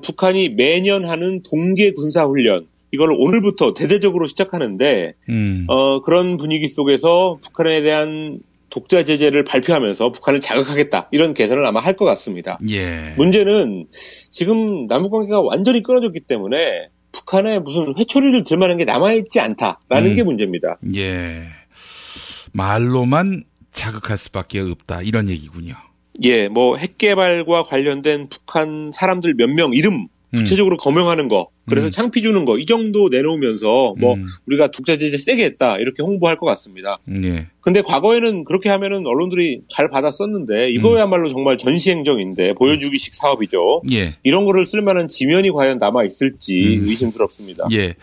북한이 매년 하는 동계 군사훈련, 이걸 오늘부터 대대적으로 시작하는데, 그런 분위기 속에서 북한에 대한 독자 제재를 발표하면서 북한을 자극하겠다 이런 계산을 아마 할 것 같습니다. 예. 문제는 지금 남북관계가 완전히 끊어졌기 때문에 북한에 무슨 회초리를 들 만한 게 남아있지 않다라는 게 문제입니다. 예. 말로만 자극할 수밖에 없다 이런 얘기군요. 예, 뭐 핵개발과 관련된 북한 사람들 몇 명 이름 구체적으로 거명하는 거, 그래서 창피 주는 거, 이 정도 내놓으면서 뭐 우리가 독자 제재 세게 했다 이렇게 홍보할 것 같습니다. 예. 근데 과거에는 그렇게 하면은 언론들이 잘 받았었는데 이거야말로 정말 전시행정인데 보여주기식 사업이죠. 예. 이런 거를 쓸 만한 지면이 과연 남아 있을지 의심스럽습니다. 예.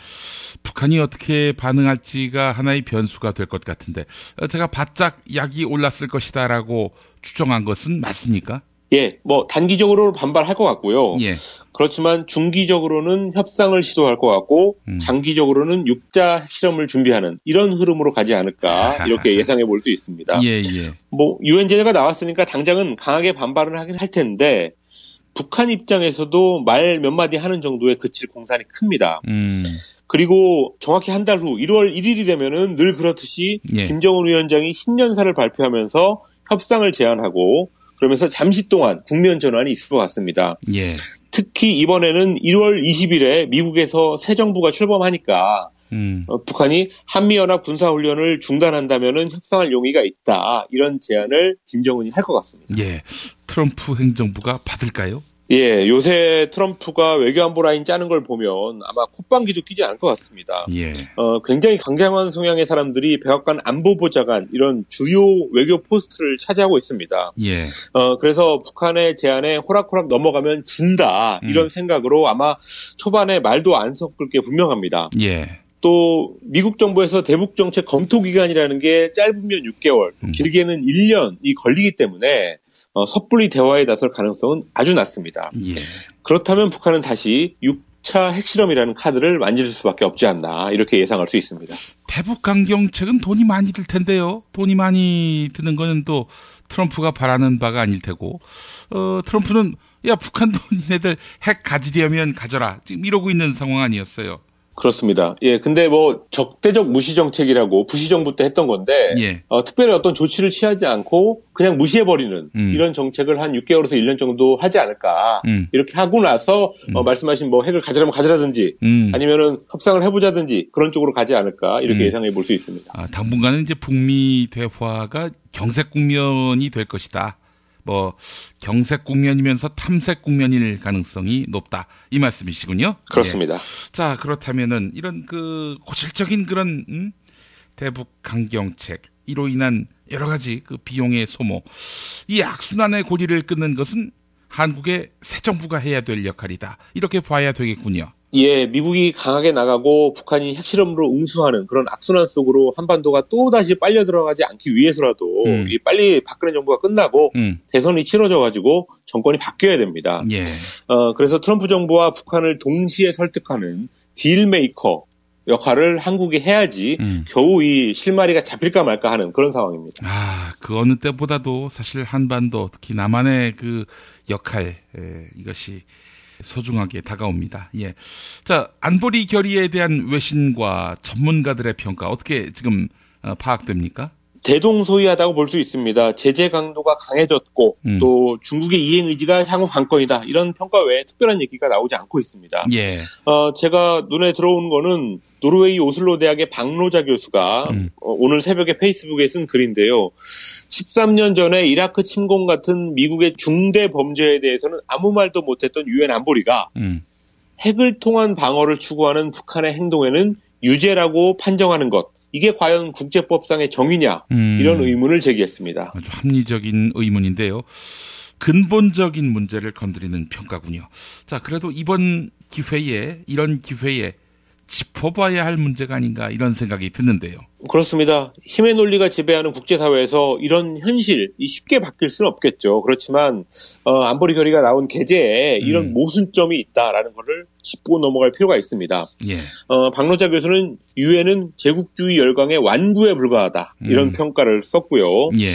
북한이 어떻게 반응할지가 하나의 변수가 될 것 같은데, 제가 바짝 약이 올랐을 것이다라고 추정한 것은 맞습니까? 예, 뭐 단기적으로 반발할 것 같고요. 예. 그렇지만 중기적으로는 협상을 시도할 것 같고 장기적으로는 육자 핵실험을 준비하는 이런 흐름으로 가지 않을까 이렇게 예상해 볼 수 있습니다. 예. 뭐 유엔 제재가 나왔으니까 당장은 강하게 반발을 하긴 할 텐데 북한 입장에서도 말 몇 마디 하는 정도에 그칠 공산이 큽니다. 그리고 정확히 한 달 후 1월 1일이 되면은 늘 그렇듯이 예. 김정은 위원장이 신년사를 발표하면서 협상을 제안하고 그러면서 잠시 동안 국면 전환이 있을 것 같습니다. 예. 특히 이번에는 1월 20일에 미국에서 새 정부가 출범하니까 북한이 한미연합 군사훈련을 중단한다면은 협상할 용의가 있다. 이런 제안을 김정은이 할 것 같습니다. 예. 트럼프 행정부가 받을까요? 예, 요새 트럼프가 외교안보 라인 짜는 걸 보면 아마 콧방귀도 끼지 않을 것 같습니다. 예. 굉장히 강경한 성향의 사람들이 백악관 안보보좌관 이런 주요 외교 포스트를 차지하고 있습니다. 예. 그래서 북한의 제안에 호락호락 넘어가면 진다 이런 생각으로 아마 초반에 말도 안 섞을 게 분명합니다. 예. 또 미국 정부에서 대북 정책 검토 기간이라는 게 짧으면 6개월, 길게는 1년이 걸리기 때문에 섣불리 대화에 나설 가능성은 아주 낮습니다. 예. 그렇다면 북한은 다시 6차 핵실험이라는 카드를 만질 수밖에 없지 않나 이렇게 예상할 수 있습니다. 대북 강경책은 돈이 많이 들 텐데요. 돈이 많이 드는 거는 또 트럼프가 바라는 바가 아닐 테고 트럼프는 야 북한도 니네들 핵 가지려면 가져라 지금 이러고 있는 상황 아니었어요. 그렇습니다. 예, 근데 뭐 적대적 무시 정책이라고 부시 정부 때 했던 건데 예. 특별히 어떤 조치를 취하지 않고 그냥 무시해버리는 이런 정책을 한 6개월에서 1년 정도 하지 않을까 이렇게 하고 나서 말씀하신 뭐 핵을 가져라면 가져라든지 아니면은 협상을 해보자든지 그런 쪽으로 가지 않을까 이렇게 예상해 볼 수 있습니다. 당분간은 이제 북미 대화가 경색 국면이 될 것이다. 뭐 경색 국면이면서 탐색 국면일 가능성이 높다 이 말씀이시군요. 그렇습니다. 예. 자 그렇다면은 이런 그 고질적인 그런 대북 강경책 이로 인한 여러 가지 그 비용의 소모 이 악순환의 고리를 끊는 것은 한국의 새 정부가 해야 될 역할이다 이렇게 봐야 되겠군요. 예, 미국이 강하게 나가고 북한이 핵실험으로 응수하는 그런 악순환 속으로 한반도가 또다시 빨려 들어가지 않기 위해서라도 빨리 박근혜 정부가 끝나고 대선이 치러져가지고 정권이 바뀌어야 됩니다. 예. 그래서 트럼프 정부와 북한을 동시에 설득하는 딜메이커 역할을 한국이 해야지 겨우 이 실마리가 잡힐까 말까 하는 그런 상황입니다. 그 어느 때보다도 사실 한반도 특히 남한의 그 역할 이것이 소중하게 다가옵니다. 예. 자, 안보리 결의에 대한 외신과 전문가들의 평가 어떻게 지금 파악됩니까? 대동소이하다고 볼 수 있습니다. 제재 강도가 강해졌고 또 중국의 이행 의지가 향후 관건이다. 이런 평가 외에 특별한 얘기가 나오지 않고 있습니다. 예. 제가 눈에 들어오는 거는 노르웨이 오슬로 대학의 박노자 교수가 오늘 새벽에 페이스북에 쓴 글인데요. 13년 전에 이라크 침공 같은 미국의 중대 범죄에 대해서는 아무 말도 못했던 유엔 안보리가 핵을 통한 방어를 추구하는 북한의 행동에는 유죄라고 판정하는 것. 이게 과연 국제법상의 정의냐 이런 의문을 제기했습니다. 아주 합리적인 의문인데요. 근본적인 문제를 건드리는 평가군요. 자, 그래도 이번 기회에 이런 기회에 짚어봐야 할 문제가 아닌가 이런 생각이 드는데요. 그렇습니다. 힘의 논리가 지배하는 국제사회에서 이런 현실이 쉽게 바뀔 수는 없겠죠. 그렇지만 안보리 결의가 나온 계제에 이런 모순점이 있다라는 것을 짚고 넘어갈 필요가 있습니다. 예. 박노자 교수는 유엔은 제국주의 열강의 완구에 불과하다 이런 평가를 썼고요. 예.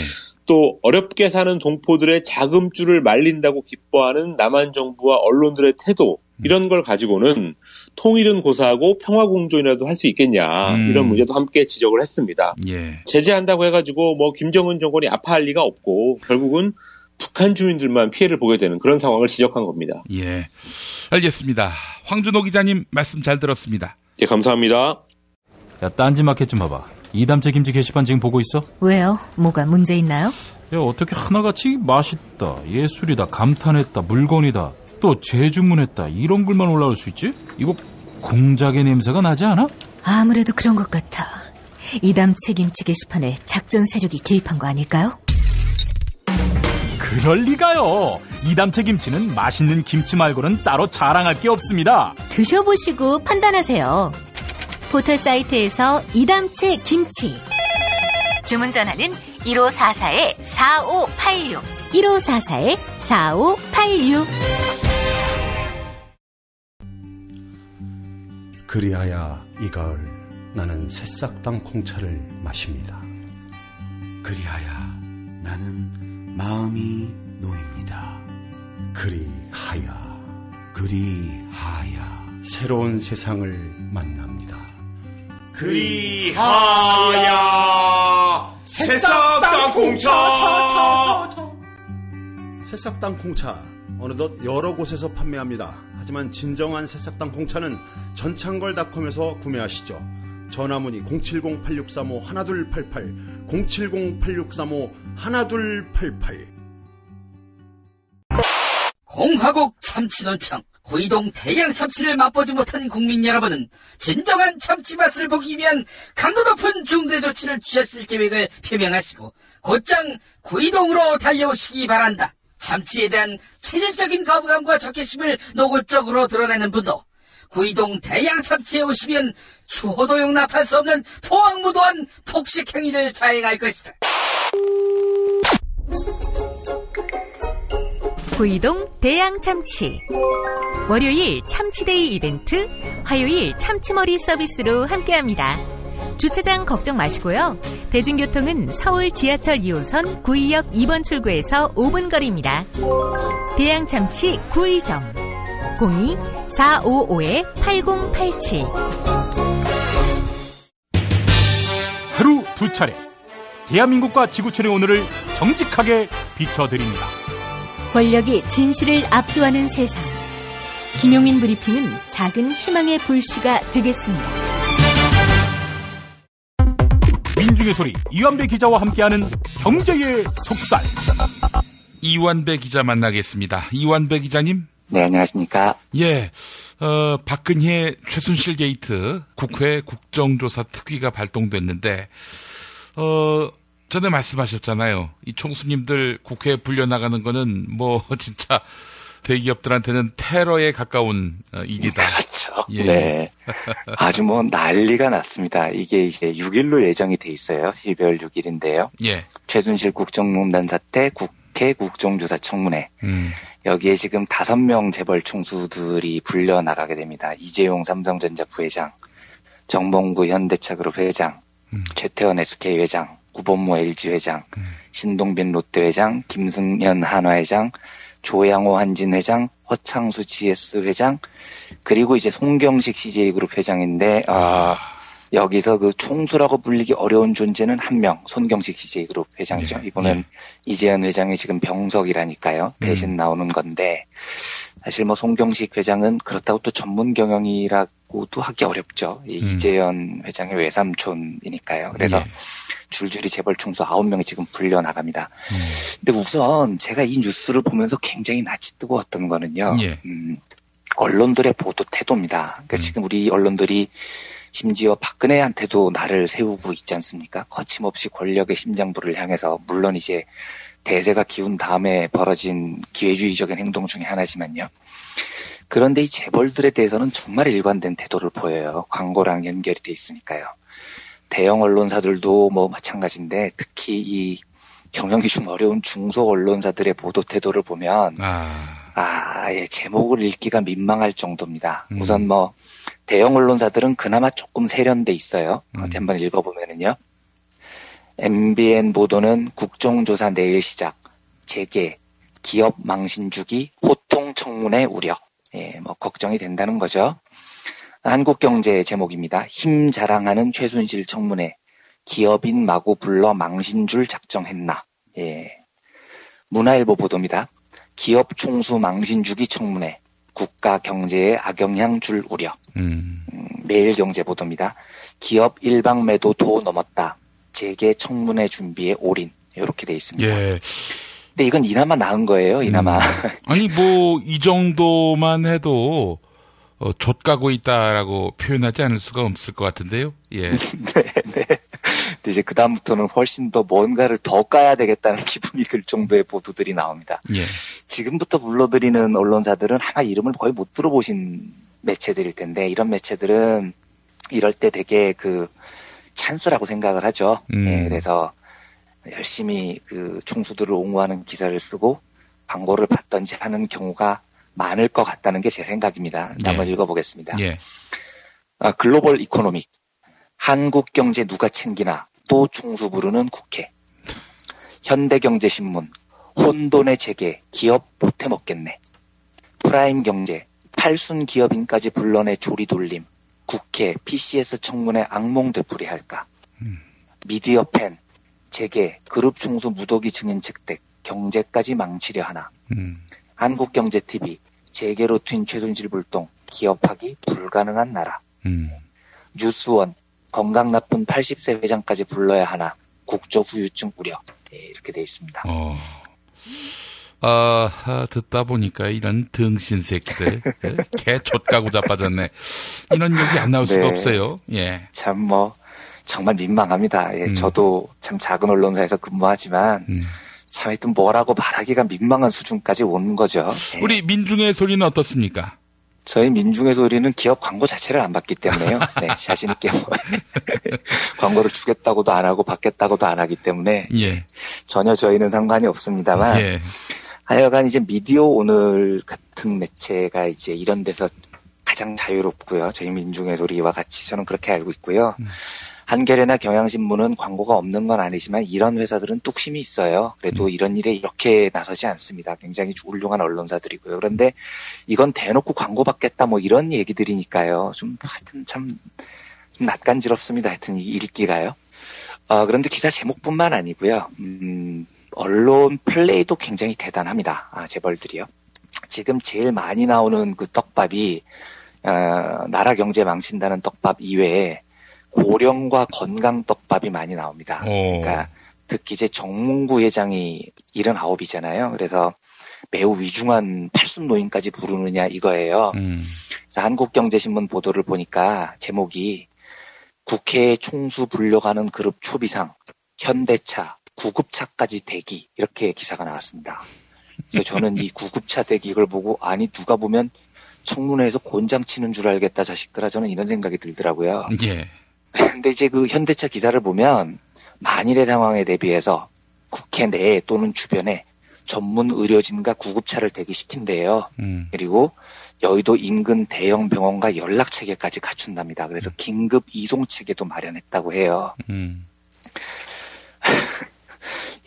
또 어렵게 사는 동포들의 자금줄을 말린다고 기뻐하는 남한 정부와 언론들의 태도 이런 걸 가지고는 통일은 고사하고 평화공존이라도 할 수 있겠냐 이런 문제도 함께 지적을 했습니다. 예. 제재한다고 해가지고 뭐 김정은 정권이 아파할 리가 없고 결국은 북한 주민들만 피해를 보게 되는 그런 상황을 지적한 겁니다. 예, 알겠습니다. 황준호 기자님 말씀 잘 들었습니다. 예, 감사합니다. 야, 딴지마켓 좀 봐봐. 이담채 김치 게시판 지금 보고 있어? 왜요? 뭐가 문제 있나요? 야, 어떻게 하나같이 맛있다, 예술이다, 감탄했다, 물건이다, 또 재주문했다 이런 글만 올라올 수 있지? 이거 공작의 냄새가 나지 않아? 아무래도 그런 것 같아. 이담채 김치 게시판에 작전 세력이 개입한 거 아닐까요? 그럴 리가요. 이담채 김치는 맛있는 김치 말고는 따로 자랑할 게 없습니다. 드셔보시고 판단하세요. 포털 사이트에서 이담채 김치 주문 전화는 1544-4586 1544-4586 그리하여 이 가을 나는 새싹 땅콩차를 마십니다. 그리하여 나는 마음이 놓입니다. 그리하야 새로운 세상을 만납니다. 그리하야 새싹당 공차. 새싹당 공차 어느덧 여러 곳에서 판매합니다. 하지만 진정한 새싹당 공차는 전창걸닷컴에서 구매하시죠. 전화문의 070-8635-1288 070-8635-1288. 공화국 참치논평 구이동 대양 참치를 맛보지 못한 국민 여러분은 진정한 참치 맛을 보기 위한 강도 높은 중대 조치를 취하실 계획을 표명하시고 곧장 구이동으로 달려오시기 바란다. 참치에 대한 체질적인 거부감과 적개심을 노골적으로 드러내는 분도 구이동 대양 참치에 오시면 추호도 용납할 수 없는 포악무도한 폭식 행위를 자행할 것이다. 구이동 대양 참치. 월요일 참치데이 이벤트, 화요일 참치머리 서비스로 함께합니다. 주차장 걱정 마시고요. 대중교통은 서울 지하철 2호선 구의역 2번 출구에서 5분 거리입니다. 대양 참치 구의점 02-455-8087. 하루 두 차례 대한민국과 지구촌의 오늘을 정직하게 비춰드립니다. 권력이 진실을 압도하는 세상. 김용민 브리핑은 작은 희망의 불씨가 되겠습니다. 민중의 소리 이완배 기자와 함께하는 경제의 속살. 이완배 기자 만나겠습니다. 이완배 기자님. 네, 안녕하십니까. 예, 박근혜 최순실 게이트 국회 국정조사 특위가 발동됐는데, 전에 말씀하셨잖아요. 이 총수님들 국회에 불려나가는 거는 뭐 진짜 대기업들한테는 테러에 가까운 일이다. 그렇죠. 예. 네. 아주 뭐 난리가 났습니다. 이게 이제 6일로 예정이 돼 있어요. 12월 6일인데요. 예. 최순실 국정농단 사태 국회 국정조사 청문회. 여기에 지금 5명 재벌 총수들이 불려나가게 됩니다. 이재용 삼성전자 부회장, 정몽구 현대차그룹 회장, 최태원 SK 회장, 구본모 LG 회장, 신동빈 롯데 회장, 김승연 한화 회장, 조양호 한진 회장, 허창수 GS 회장, 그리고 이제 송경식 CJ그룹 회장인데, 여기서 그 총수라고 불리기 어려운 존재는 한 명, 손경식 CJ그룹 회장이죠. 이분은 이재현 회장이 지금 병석이라니까요. 대신 나오는 건데, 사실 뭐 송경식 회장은 그렇다고 또 전문 경영이라고도 하기 어렵죠. 이재현 회장의 외삼촌이니까요. 그래서 줄줄이 재벌 총수 9명이 지금 불려나갑니다. 근데 우선 제가 이 뉴스를 보면서 굉장히 낯이 뜨거웠던 거는요. 언론들의 보도 태도입니다. 그러니까 지금 우리 언론들이 심지어 박근혜한테도 나를 세우고 있지 않습니까? 거침없이 권력의 심장부를 향해서, 물론 이제 대세가 기운 다음에 벌어진 기회주의적인 행동 중에 하나지만요. 그런데 이 재벌들에 대해서는 정말 일관된 태도를 보여요. 광고랑 연결이 돼 있으니까요. 대형 언론사들도 뭐 마찬가지인데, 특히 이 경영이 좀 어려운 중소 언론사들의 보도 태도를 보면 예, 제목을 읽기가 민망할 정도입니다. 우선 뭐 대형 언론사들은 그나마 조금 세련돼 있어요. 어디 한번 읽어보면은요. MBN 보도는 국정조사 내일 시작, 재개, 기업 망신 주기, 호통 청문회 우려. 예, 뭐 걱정이 된다는 거죠. 한국경제 제목입니다. 힘 자랑하는 최순실 청문회, 기업인 마구 불러 망신줄 작정했나. 예. 문화일보 보도입니다. 기업 총수 망신주기 청문회, 국가 경제에 악영향 줄 우려. 매일경제 보도입니다. 기업 일방 매도 도 넘었다, 재개 청문회 준비에 올인. 이렇게 돼 있습니다. 예. 근데 이건 이나마 나은 거예요. 이나마. 아니 뭐 이 정도만 해도 좆가고 있다라고 표현하지 않을 수가 없을 것 같은데요. 예. 네. 근데 이제 그다음부터는 훨씬 더 뭔가를 더 까야 되겠다는 기분이 들 정도의 보도들이 나옵니다. 예. 지금부터 불러드리는 언론사들은 아마 이름을 거의 못 들어보신 매체들일 텐데, 이런 매체들은 이럴 때 되게 그 찬스라고 생각을 하죠. 예, 그래서 열심히 그 총수들을 옹호하는 기사를 쓰고 광고를 받던지 하는 경우가 많을 것 같다는 게 제 생각입니다. 한번 읽어보겠습니다. 예. 글로벌 이코노믹, 한국 경제 누가 챙기나, 또 총수 부르는 국회. 현대경제신문, 혼돈의 재계, 기업 못해 먹겠네. 프라임 경제, 팔순 기업인까지 불러내 조리돌림. 국회, PCS 청문회 악몽 되풀이할까. 미디어 팬, 재계, 그룹 총수 무더기 증인 책댁, 경제까지 망치려 하나. 한국경제TV, 재계로 튄 최순실 불똥, 기업하기 불가능한 나라. 뉴스원, 건강 나쁜 80세 회장까지 불러야 하나. 국적 후유증 우려. 네, 이렇게 돼 있습니다. 듣다 보니까 이런 등신 새끼들, 개 좆가고 자빠졌네. 이런 얘기 안 나올 수가 없어요. 예. 참 정말 민망합니다. 예, 저도 참 작은 언론사에서 근무하지만 참 하여튼 뭐라고 말하기가 민망한 수준까지 온 거죠. 예. 우리 민중의 소리는 어떻습니까? 저희 민중의 소리는 기업 광고 자체를 안 받기 때문에요. 네, 자신 있게 광고를 주겠다고도 안 하고 받겠다고도 안 하기 때문에 예. 전혀 저희는 상관이 없습니다만 예. 하여간 이제 미디어 오늘 같은 매체가 이제 이런 데서 가장 자유롭고요. 저희 민중의 소리와 같이 저는 그렇게 알고 있고요. 한겨레나 경향신문은 광고가 없는 건 아니지만 이런 회사들은 뚝심이 있어요. 그래도 이런 일에 이렇게 나서지 않습니다. 굉장히 훌륭한 언론사들이고요. 그런데 이건 대놓고 광고 받겠다 뭐 이런 얘기들이니까요. 좀 하여튼 참 낯간지럽습니다. 하여튼 읽기가요. 그런데 기사 제목뿐만 아니고요. 언론 플레이도 굉장히 대단합니다. 재벌들이요. 지금 제일 많이 나오는 그 떡밥이 나라 경제 망친다는 떡밥 이외에 고령과 건강 떡밥이 많이 나옵니다. 그러니까 특히 이제 정몽구 회장이 79이잖아요. 그래서 매우 위중한 팔순 노인까지 부르느냐 이거예요. 그래서 한국경제신문 보도를 보니까 제목이 국회에 총수 불려가는 그룹 초비상, 현대차, 구급차까지 대기 이렇게 기사가 나왔습니다. 그래서 저는 이 구급차 대기 이걸 보고 아니 누가 보면 청문회에서 곤장 치는 줄 알겠다 자식들아 저는 이런 생각이 들더라고요. 예. 근데 이제 그 현대차 기사를 보면 만일의 상황에 대비해서 국회 내에 또는 주변에 전문 의료진과 구급차를 대기시킨대요. 그리고 여의도 인근 대형 병원과 연락 체계까지 갖춘답니다. 그래서 긴급 이송 체계도 마련했다고 해요.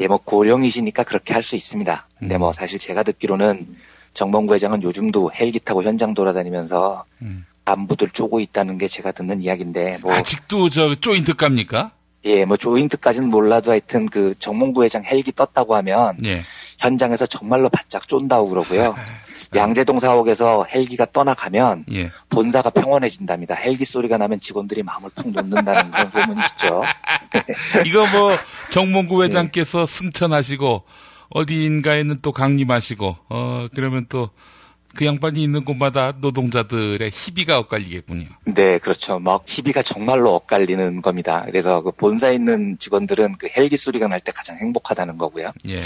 예, 뭐 고령이시니까 그렇게 할 수 있습니다. 근데 뭐 사실 제가 듣기로는 정몽구 회장은 요즘도 헬기 타고 현장 돌아다니면서 안부들 쪼고 있다는 게 제가 듣는 이야기인데 뭐 아직도 저 조인트 갑니까? 예, 뭐 조인트까지는 몰라도 하여튼 그 정몽구 회장 헬기 떴다고 하면 예. 현장에서 정말로 바짝 쫀다고 그러고요. 양재동 사옥에서 헬기가 떠나가면 예. 본사가 평온해진답니다. 헬기 소리가 나면 직원들이 마음을 푹 놓는다는 그런 소문이 있죠. 이거 뭐 정몽구 회장께서 승천하시고 어디인가에는 또 강림하시고 그러면 또 그 양반이 있는 곳마다 노동자들의 희비가 엇갈리겠군요. 네, 그렇죠. 막 희비가 정말로 엇갈리는 겁니다. 그래서 그 본사에 있는 직원들은 그 헬기 소리가 날 때 가장 행복하다는 거고요. 예.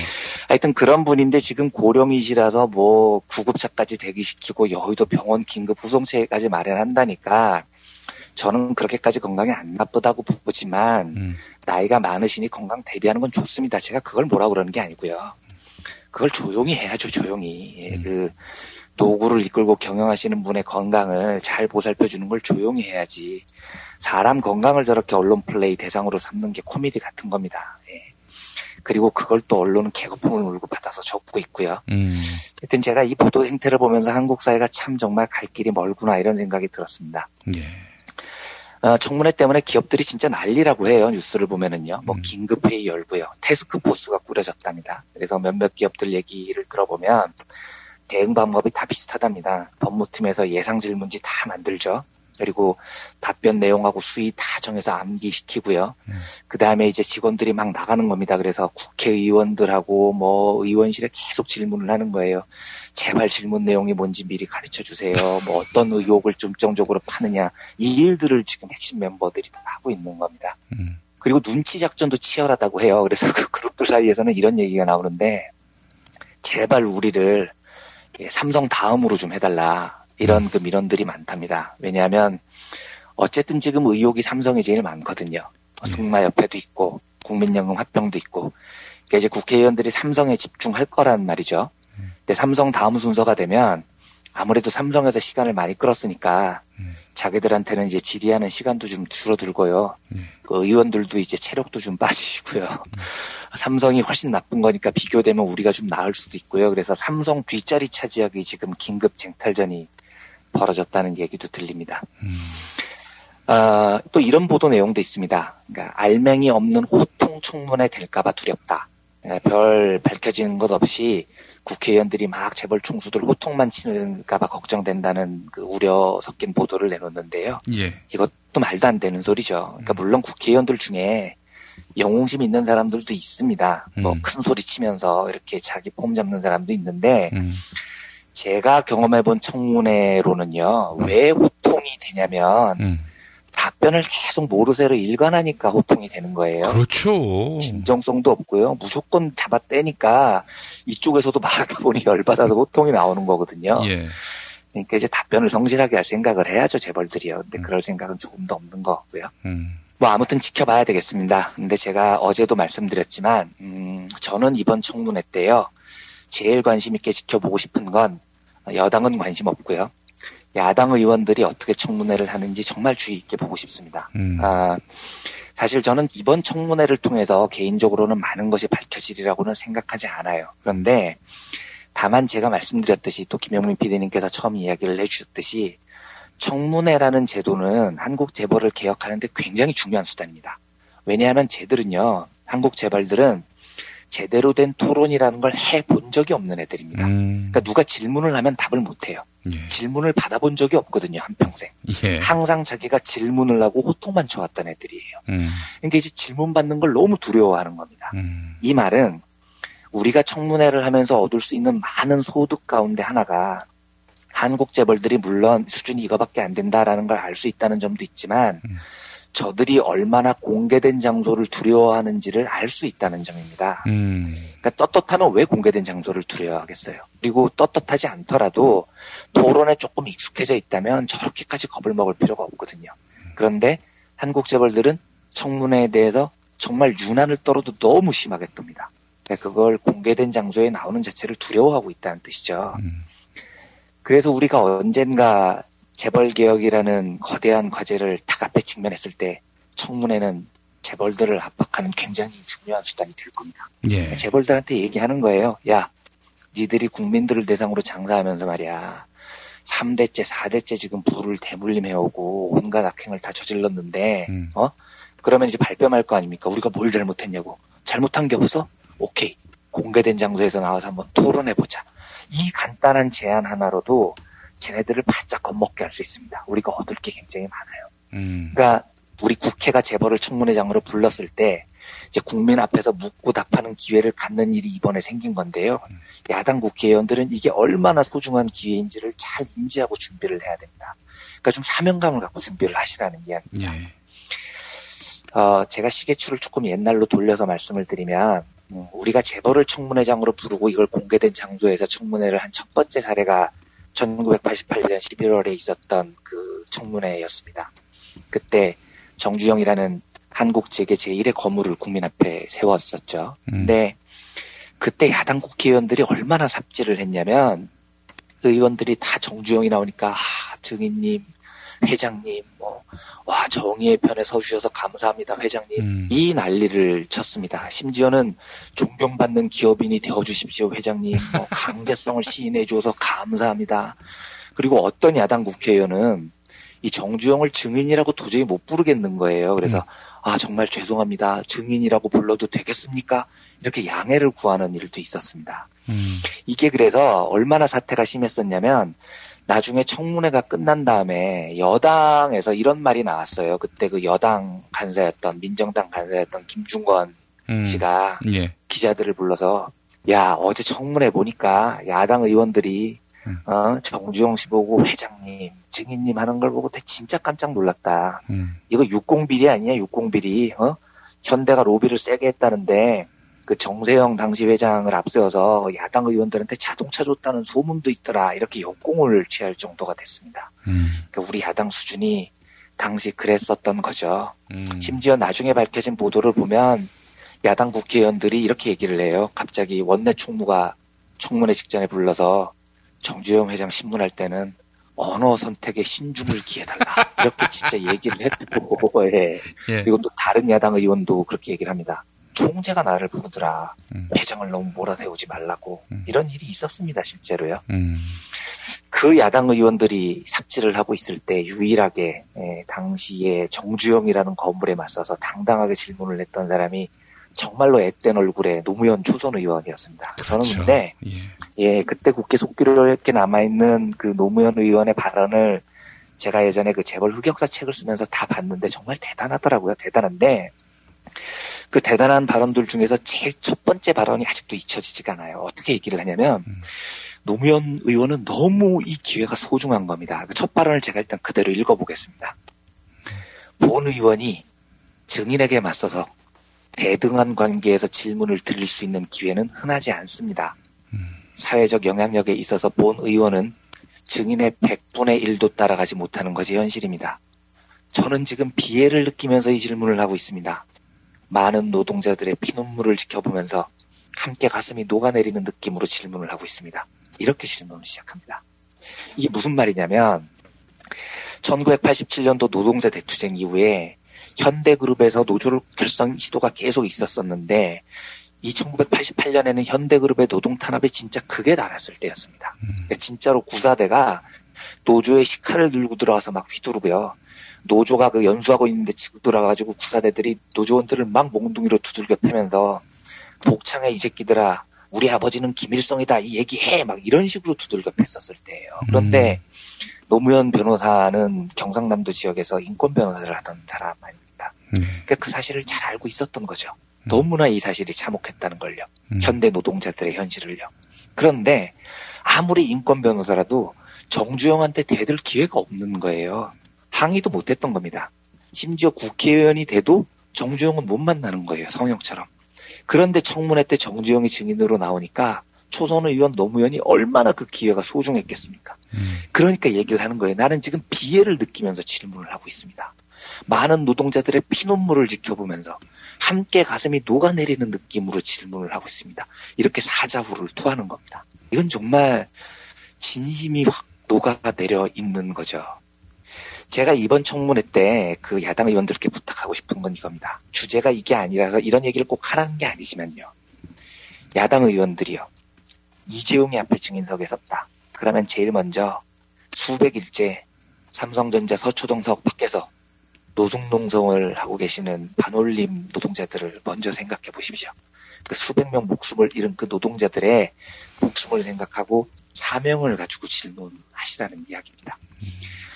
하여튼 그런 분인데 지금 고령이시라서 뭐 구급차까지 대기시키고 여의도 병원 긴급 후송체까지 마련한다니까 저는 그렇게까지 건강이 안 나쁘다고 보지만 나이가 많으시니 건강 대비하는 건 좋습니다. 제가 그걸 뭐라고 그러는 게 아니고요. 그걸 조용히 해야죠, 조용히. 예, 그 노구를 이끌고 경영하시는 분의 건강을 잘 보살펴주는 걸 조용히 해야지. 사람 건강을 저렇게 언론 플레이 대상으로 삼는 게 코미디 같은 겁니다. 예. 그리고 그걸 또 언론은 개거품을 물고 받아서 적고 있고요. 하여튼 제가 이 보도 행태를 보면서 한국 사회가 참 정말 갈 길이 멀구나 이런 생각이 들었습니다. 예. 청문회 때문에 기업들이 진짜 난리라고 해요. 뉴스를 보면은요. 뭐 긴급회의 열고요. 태스크포스가 꾸려졌답니다. 그래서 몇몇 기업들 얘기를 들어보면 대응 방법이 다 비슷하답니다. 법무팀에서 예상 질문지 다 만들죠. 그리고 답변 내용하고 수위 다 정해서 암기시키고요. 그 다음에 이제 직원들이 막 나가는 겁니다. 그래서 국회의원들하고 뭐 의원실에 계속 질문을 하는 거예요. 제발 질문 내용이 뭔지 미리 가르쳐 주세요. 뭐 어떤 의혹을 중점적으로 파느냐. 이 일들을 지금 핵심 멤버들이 다 하고 있는 겁니다. 그리고 눈치 작전도 치열하다고 해요. 그래서 그 그룹들 사이에서는 이런 얘기가 나오는데 제발 우리를 삼성 다음으로 좀 해달라. 이런 그 민원들이 많답니다. 왜냐하면 어쨌든 지금 의혹이 삼성이 제일 많거든요. 승마협회도 있고 국민연금 합병도 있고 그러니까 이제 국회의원들이 삼성에 집중할 거란 말이죠. 근데 삼성 다음 순서가 되면 아무래도 삼성에서 시간을 많이 끌었으니까 자기들한테는 이제 질의하는 시간도 좀 줄어들고요. 그 의원들도 이제 체력도 좀 빠지시고요. 삼성이 훨씬 나쁜 거니까 비교되면 우리가 좀 나을 수도 있고요. 그래서 삼성 뒷자리 차지하기 지금 긴급 쟁탈전이 벌어졌다는 얘기도 들립니다. 또 이런 보도 내용도 있습니다. 그러니까 알맹이 없는 호통 청문회 될까봐 두렵다. 별 밝혀지는 것 없이 국회의원들이 막 재벌 총수들 호통만 치는가봐 걱정된다는 그 우려 섞인 보도를 내놓는데요. 예. 이것도 말도 안 되는 소리죠. 그러니까 물론 국회의원들 중에 영웅심 있는 사람들도 있습니다. 뭐 큰 소리 치면서 이렇게 자기 폼 잡는 사람도 있는데 제가 경험해본 청문회로는요. 왜 호통이 되냐면 답변을 계속 모르쇠로 일관하니까 호통이 되는 거예요. 그렇죠. 진정성도 없고요. 무조건 잡아떼니까 이쪽에서도 말하다 보니 열받아서 호통이 나오는 거거든요. 예. 그러니까 이제 답변을 성실하게 할 생각을 해야죠, 재벌들이요. 근데 그럴 생각은 조금 더 없는 것 같고요. 뭐 아무튼 지켜봐야 되겠습니다. 근데 제가 어제도 말씀드렸지만 저는 이번 청문회 때요. 제일 관심 있게 지켜보고 싶은 건 여당은 관심 없고요. 야당 의원들이 어떻게 청문회를 하는지 정말 주의 있게 보고 싶습니다. 사실 저는 이번 청문회를 통해서 개인적으로는 많은 것이 밝혀지리라고는 생각하지 않아요. 그런데 다만 제가 말씀드렸듯이 또 김영민 PD님께서 처음 이야기를 해주셨듯이 청문회라는 제도는 한국 재벌을 개혁하는 데 굉장히 중요한 수단입니다. 왜냐하면 쟤들은요. 한국 재벌들은 제대로 된 토론이라는 걸 해본 적이 없는 애들입니다. 그러니까 누가 질문을 하면 답을 못해요. 예. 질문을 받아본 적이 없거든요. 한평생. 예. 항상 자기가 질문을 하고 호통만 쳐왔던 애들이에요. 그러니까 이제 질문 받는 걸 너무 두려워하는 겁니다. 이 말은 우리가 청문회를 하면서 얻을 수 있는 많은 소득 가운데 하나가 한국 재벌들이 물론 수준이 이거밖에 안 된다라는 걸 알 수 있다는 점도 있지만 저들이 얼마나 공개된 장소를 두려워하는지를 알 수 있다는 점입니다. 그러니까 떳떳하면 왜 공개된 장소를 두려워하겠어요. 그리고 떳떳하지 않더라도 토론에 조금 익숙해져 있다면 저렇게까지 겁을 먹을 필요가 없거든요. 그런데 한국 재벌들은 청문회에 대해서 정말 유난을 떨어도 너무 심하게 뜹니다. 그러니까 그걸 공개된 장소에 나오는 자체를 두려워하고 있다는 뜻이죠. 그래서 우리가 언젠가 재벌개혁이라는 거대한 과제를 딱 앞에 직면했을 때 청문회는 재벌들을 압박하는 굉장히 중요한 수단이 될 겁니다. 예. 재벌들한테 얘기하는 거예요. 야, 니들이 국민들을 대상으로 장사하면서 말이야. 3대째, 4대째 지금 부를 대물림해오고 온갖 악행을 다 저질렀는데 그러면 이제 발뺌할 거 아닙니까? 우리가 뭘 잘못했냐고. 잘못한 게 없어? 오케이. 공개된 장소에서 나와서 한번 토론해보자. 이 간단한 제안 하나로도 쟤네들을 바짝 겁먹게 할 수 있습니다. 우리가 얻을 게 굉장히 많아요. 그러니까 우리 국회가 재벌을 청문회장으로 불렀을 때 이제 국민 앞에서 묻고 답하는 기회를 갖는 일이 이번에 생긴 건데요. 야당 국회의원들은 이게 얼마나 소중한 기회인지를 잘 인지하고 준비를 해야 됩니다. 그러니까 좀 사명감을 갖고 준비를 하시라는 이야기입니다. 예. 제가 시계추를 조금 옛날로 돌려서 말씀을 드리면 우리가 재벌을 청문회장으로 부르고 이걸 공개된 장소에서 청문회를 한 첫 번째 사례가 1988년 11월에 있었던 그 청문회였습니다. 그때 정주영이라는 한국 재계 제1의 거물을 국민 앞에 세웠었죠. 근데 그때 야당 국회의원들이 얼마나 삽질을 했냐면 의원들이 다 정주영이 나오니까 증인님, 회장님, 와 정의의 편에 서주셔서 감사합니다, 회장님. 이 난리를 쳤습니다. 심지어는 존경받는 기업인이 되어주십시오, 회장님. 강제성을 시인해줘서 감사합니다. 그리고 어떤 야당 국회의원은 이 정주영을 증인이라고 도저히 못 부르겠는 거예요. 그래서 정말 죄송합니다. 증인이라고 불러도 되겠습니까? 이렇게 양해를 구하는 일도 있었습니다. 이게 그래서 얼마나 사태가 심했었냐면 나중에 청문회가 끝난 다음에 여당에서 이런 말이 나왔어요. 그때 그 여당 간사였던 민정당 간사였던 김중건 씨가 기자들을 불러서 야 어제 청문회 보니까 야당 의원들이 정주영 씨 보고 회장님, 증인님 하는 걸 보고 진짜 깜짝 놀랐다. 이거 60비리 아니냐 60비리. 현대가 로비를 세게 했다는데 그 정세영 당시 회장을 앞세워서 야당 의원들한테 자동차 줬다는 소문도 있더라. 이렇게 역공을 취할 정도가 됐습니다. 그러니까 우리 야당 수준이 당시 그랬었던 거죠. 심지어 나중에 밝혀진 보도를 보면 야당 국회의원들이 이렇게 얘기를 해요. 갑자기 원내 총무가 청문회 직전에 불러서 정주영 회장 신문할 때는 언어 선택에 신중을 기해달라. 이렇게 진짜 얘기를 했고, 예. 그리고 또 다른 야당 의원도 그렇게 얘기를 합니다. 총재가 나를 부르더라. 회장을 너무 몰아세우지 말라고. 이런 일이 있었습니다, 실제로요. 그 야당 의원들이 삽질을 하고 있을 때 유일하게 당시에 정주영이라는 거물에 맞서서 당당하게 질문을 했던 사람이 정말로 앳된 얼굴의 노무현 초선 의원이었습니다. 그렇죠. 저는 근데 그때 국회 속기로 이렇게 남아있는 그 노무현 의원의 발언을 제가 예전에 그 재벌 흑역사 책을 쓰면서 다 봤는데 정말 대단하더라고요. 대단한데 그 대단한 발언들 중에서 제일 첫 번째 발언이 아직도 잊혀지지가 않아요. 어떻게 얘기를 하냐면 노무현 의원은 너무 이 기회가 소중한 겁니다. 그 첫 발언을 제가 일단 그대로 읽어보겠습니다. 본 의원이 증인에게 맞서서 대등한 관계에서 질문을 드릴 수 있는 기회는 흔하지 않습니다. 사회적 영향력에 있어서 본 의원은 증인의 100분의 1도 따라가지 못하는 것이 현실입니다. 저는 지금 비애를 느끼면서 이 질문을 하고 있습니다. 많은 노동자들의 피눈물을 지켜보면서 함께 가슴이 녹아내리는 느낌으로 질문을 하고 있습니다. 이렇게 질문을 시작합니다. 이게 무슨 말이냐면 1987년도 노동자 대투쟁 이후에 현대그룹에서 노조를 결성 시도가 계속 있었었는데 이 1988년에는 현대그룹의 노동 탄압이 진짜 극에 달했을 때였습니다. 그러니까 진짜로 구사대가 노조의 식칼을 들고 들어가서 막 휘두르고요. 노조가 그 연수하고 있는데 치고 들어가가지고 구사대들이 노조원들을 막 몽둥이로 두들겨 패면서 복창에 이 새끼들아 우리 아버지는 김일성이다 이 얘기해 막 이런 식으로 두들겨 팼었을 때예요. 그런데 노무현 변호사는 경상남도 지역에서 인권 변호사를 하던 사람 아닙니다. 그러니까 그 사실을 잘 알고 있었던 거죠. 너무나 이 사실이 참혹했다는 걸요. 현대 노동자들의 현실을요. 그런데 아무리 인권 변호사라도 정주영한테 대들 기회가 없는 거예요. 항의도 못했던 겁니다. 심지어 국회의원이 돼도 정주영은 못 만나는 거예요. 성형처럼. 그런데 청문회 때 정주영이 증인으로 나오니까 초선 의원 노무현이 얼마나 그 기회가 소중했겠습니까? 그러니까 얘기를 하는 거예요. 나는 지금 비애를 느끼면서 질문을 하고 있습니다. 많은 노동자들의 피눈물을 지켜보면서 함께 가슴이 녹아내리는 느낌으로 질문을 하고 있습니다. 이렇게 사자후를 토하는 겁니다. 이건 정말 진심이 확 녹아내려 있는 거죠. 제가 이번 청문회 때 그 야당 의원들께 부탁하고 싶은 건 이겁니다. 주제가 이게 아니라서 이런 얘기를 꼭 하라는 게 아니지만요. 야당 의원들이요. 이재용이 앞에 증인석에 섰다. 그러면 제일 먼저 수백일째 삼성전자 서초동 사옥 밖에서 노숙농성을 하고 계시는 반올림 노동자들을 먼저 생각해 보십시오. 그 수백 명 목숨을 잃은 그 노동자들의 목숨을 생각하고 사명을 가지고 질문하시라는 이야기입니다.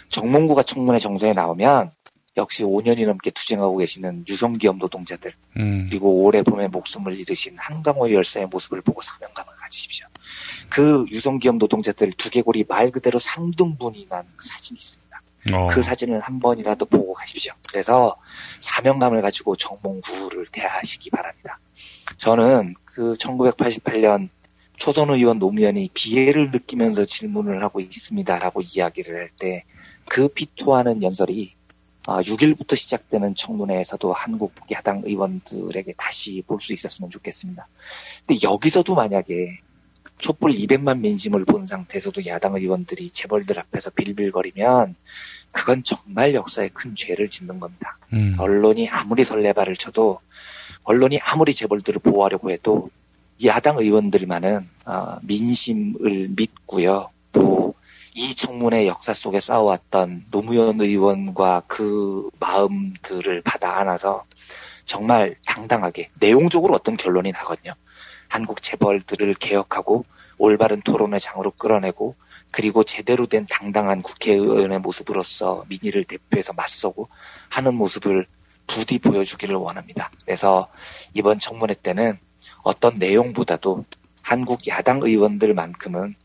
정몽구가 청문회 정서에 나오면 역시 5년이 넘게 투쟁하고 계시는 유성기업 노동자들 그리고 올해 봄에 목숨을 잃으신 한강호 열사의 모습을 보고 사명감을 가지십시오. 그 유성기업 노동자들 두개골이 말 그대로 상등분이 난 그 사진이 있습니다. 그 사진을 한 번이라도 보고 가십시오. 그래서 사명감을 가지고 정몽구를 대하시기 바랍니다. 저는 그 1988년 초선 의원 노무현이 비애를 느끼면서 질문을 하고 있습니다라고 이야기를 할 때 그 피토하는 연설이 6일부터 시작되는 청문회에서도 한국 야당 의원들에게 다시 볼 수 있었으면 좋겠습니다. 근데 여기서도 만약에 촛불 200만 민심을 본 상태에서도 야당 의원들이 재벌들 앞에서 빌빌거리면 그건 정말 역사에 큰 죄를 짓는 겁니다. 언론이 아무리 설레발을 쳐도 언론이 아무리 재벌들을 보호하려고 해도 야당 의원들만은 민심을 믿고요. 또 이 청문회 역사 속에 쌓아왔던 노무현 의원과 그 마음들을 받아 안아서 정말 당당하게 내용적으로 어떤 결론이 나거든요. 한국 재벌들을 개혁하고 올바른 토론의 장으로 끌어내고 그리고 제대로 된 당당한 국회의원의 모습으로서 민의를 대표해서 맞서고 하는 모습을 부디 보여주기를 원합니다. 그래서 이번 청문회 때는 어떤 내용보다도 한국 야당 의원들만큼은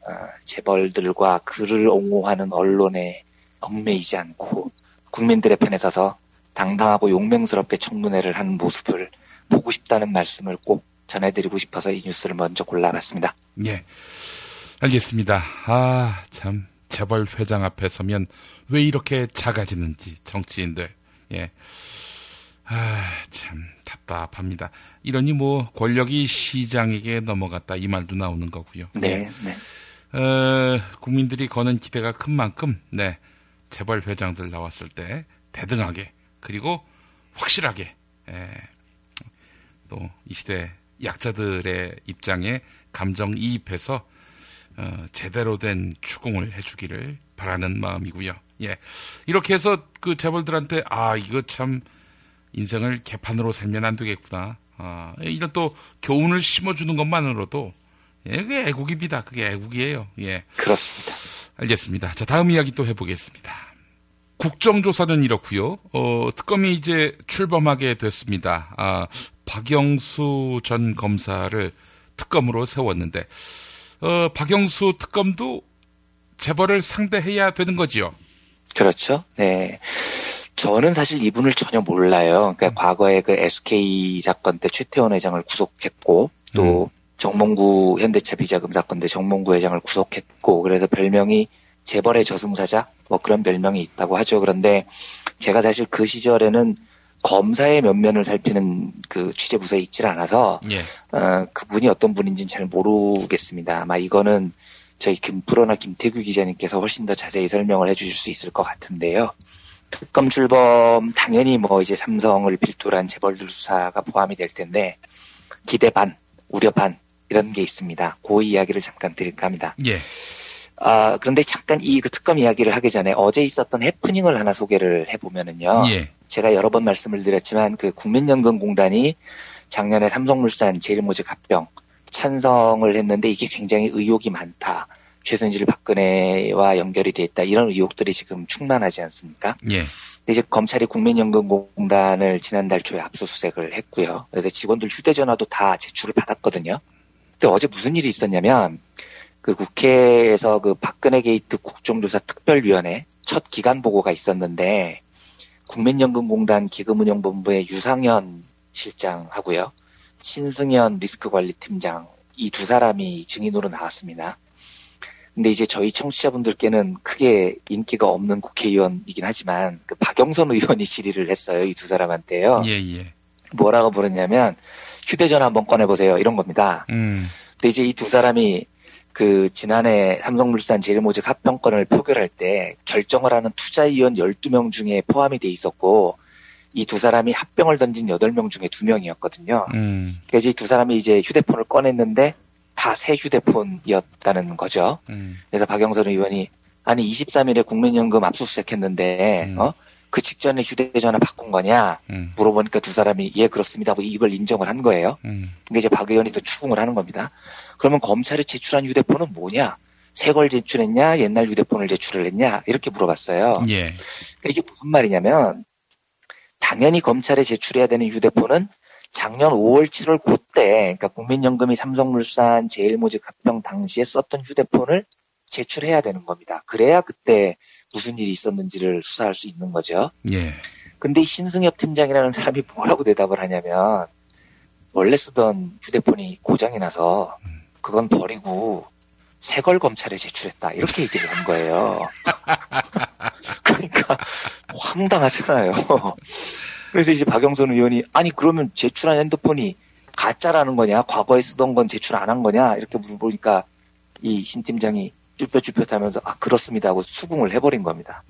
재벌들과 그를 옹호하는 언론에 얽매이지 않고 국민들의 편에 서서 당당하고 용맹스럽게 청문회를 하는 모습을 보고 싶다는 말씀을 꼭 전해드리고 싶어서 이 뉴스를 먼저 골라봤습니다. 예, 알겠습니다. 참 재벌 회장 앞에 서면 왜 이렇게 작아지는지 정치인들. 예, 참 답답합니다. 이러니 뭐 권력이 시장에게 넘어갔다 이 말도 나오는 거고요. 네, 네. 국민들이 거는 기대가 큰 만큼 네, 재벌 회장들 나왔을 때 대등하게 그리고 확실하게 또 이 시대 약자들의 입장에 감정이입해서 제대로 된 추궁을 해주기를 바라는 마음이고요. 예, 이렇게 해서 그 재벌들한테 이거 참 인생을 개판으로 살면 안 되겠구나. 이런 또 교훈을 심어주는 것만으로도 그게 애국입니다. 그게 애국이에요. 예, 그렇습니다. 알겠습니다. 자, 다음 이야기 또 해보겠습니다. 국정조사는 이렇고요. 특검이 이제 출범하게 됐습니다. 박영수 전 검사를 특검으로 세웠는데 박영수 특검도 재벌을 상대해야 되는 거지요. 그렇죠. 네. 저는 사실 이분을 전혀 몰라요. 그러니까 과거에 그 SK 사건 때 최태원 회장을 구속했고 또 정몽구 현대차 비자금 사건 때 정몽구 회장을 구속했고 그래서 별명이 재벌의 저승사자 뭐 그런 별명이 있다고 하죠. 그런데 제가 사실 그 시절에는 검사의 면면을 살피는 그 취재 부서에 있질 않아서 그분이 어떤 분인지는 잘 모르겠습니다. 아마 이거는 저희 김프로나 김태규 기자님께서 훨씬 더 자세히 설명을 해주실 수 있을 것 같은데요. 특검 출범 당연히 뭐 이제 삼성을 필두로 한 재벌들 수사가 포함이 될 텐데 기대 반, 우려 반 이런 게 있습니다. 그 이야기를 잠깐 드릴까 합니다. 예. 그런데 잠깐 그 특검 이야기를 하기 전에 어제 있었던 해프닝을 하나 소개를 해보면은요. 예. 제가 여러 번 말씀을 드렸지만 그 국민연금공단이 작년에 삼성물산 제일모직 합병 찬성을 했는데 이게 굉장히 의혹이 많다. 최순실 박근혜와 연결이 돼 있다. 이런 의혹들이 지금 충만하지 않습니까? 예. 근데 이제 검찰이 국민연금공단을 지난달 초에 압수수색을 했고요. 그래서 직원들 휴대전화도 다 제출을 받았거든요. 근데 어제 무슨 일이 있었냐면 그 국회에서 그 박근혜 게이트 국정조사 특별위원회 첫 기간 보고가 있었는데 국민연금공단 기금운용본부의 유상현 실장하고요. 신승현 리스크관리팀장 이 두 사람이 증인으로 나왔습니다. 근데 이제 저희 청취자분들께는 크게 인기가 없는 국회의원이긴 하지만 그 박영선 의원이 질의를 했어요. 이 두 사람한테요. 예. 뭐라고 물었냐면 휴대전화 한번 꺼내보세요. 이런 겁니다. 근데 이제 이 두 사람이 그 지난해 삼성물산 제일모직 합병권을 표결할 때 결정을 하는 투자위원 12명 중에 포함이 돼 있었고 이 두 사람이 합병을 던진 8명 중에 2명이었거든요. 그래서 이 두 사람이 이제 휴대폰을 꺼냈는데 다 새 휴대폰이었다는 거죠. 그래서 박영선 의원이 아니 23일에 국민연금 압수수색했는데 그 직전에 휴대전화 바꾼 거냐 물어보니까 두 사람이 예 그렇습니다 하고 이걸 인정을 한 거예요. 근데 이제 박 의원이 또 추궁을 하는 겁니다. 그러면 검찰이 제출한 휴대폰은 뭐냐? 새 걸 제출했냐? 옛날 휴대폰을 제출을 했냐? 이렇게 물어봤어요. 예. 그러니까 이게 무슨 말이냐면 당연히 검찰에 제출해야 되는 휴대폰은 작년 5월, 7월 그때 그러니까 국민연금이 삼성물산 제일모직 합병 당시에 썼던 휴대폰을 제출해야 되는 겁니다. 그래야 그때 무슨 일이 있었는지를 수사할 수 있는 거죠. 예. 근데 이 신승엽 팀장이라는 사람이 뭐라고 대답을 하냐면 원래 쓰던 휴대폰이 고장이 나서 그건 버리고 새 걸 검찰에 제출했다. 이렇게 얘기를 한 거예요. 그러니까 황당하잖아요. 그래서 이제 박영선 의원이 아니 그러면 제출한 핸드폰이 가짜라는 거냐? 과거에 쓰던 건 제출 안 한 거냐? 이렇게 물어보니까 이 신 팀장이 쭈뼛쭈뼛하면서 그렇습니다 하고 수긍을 해버린 겁니다.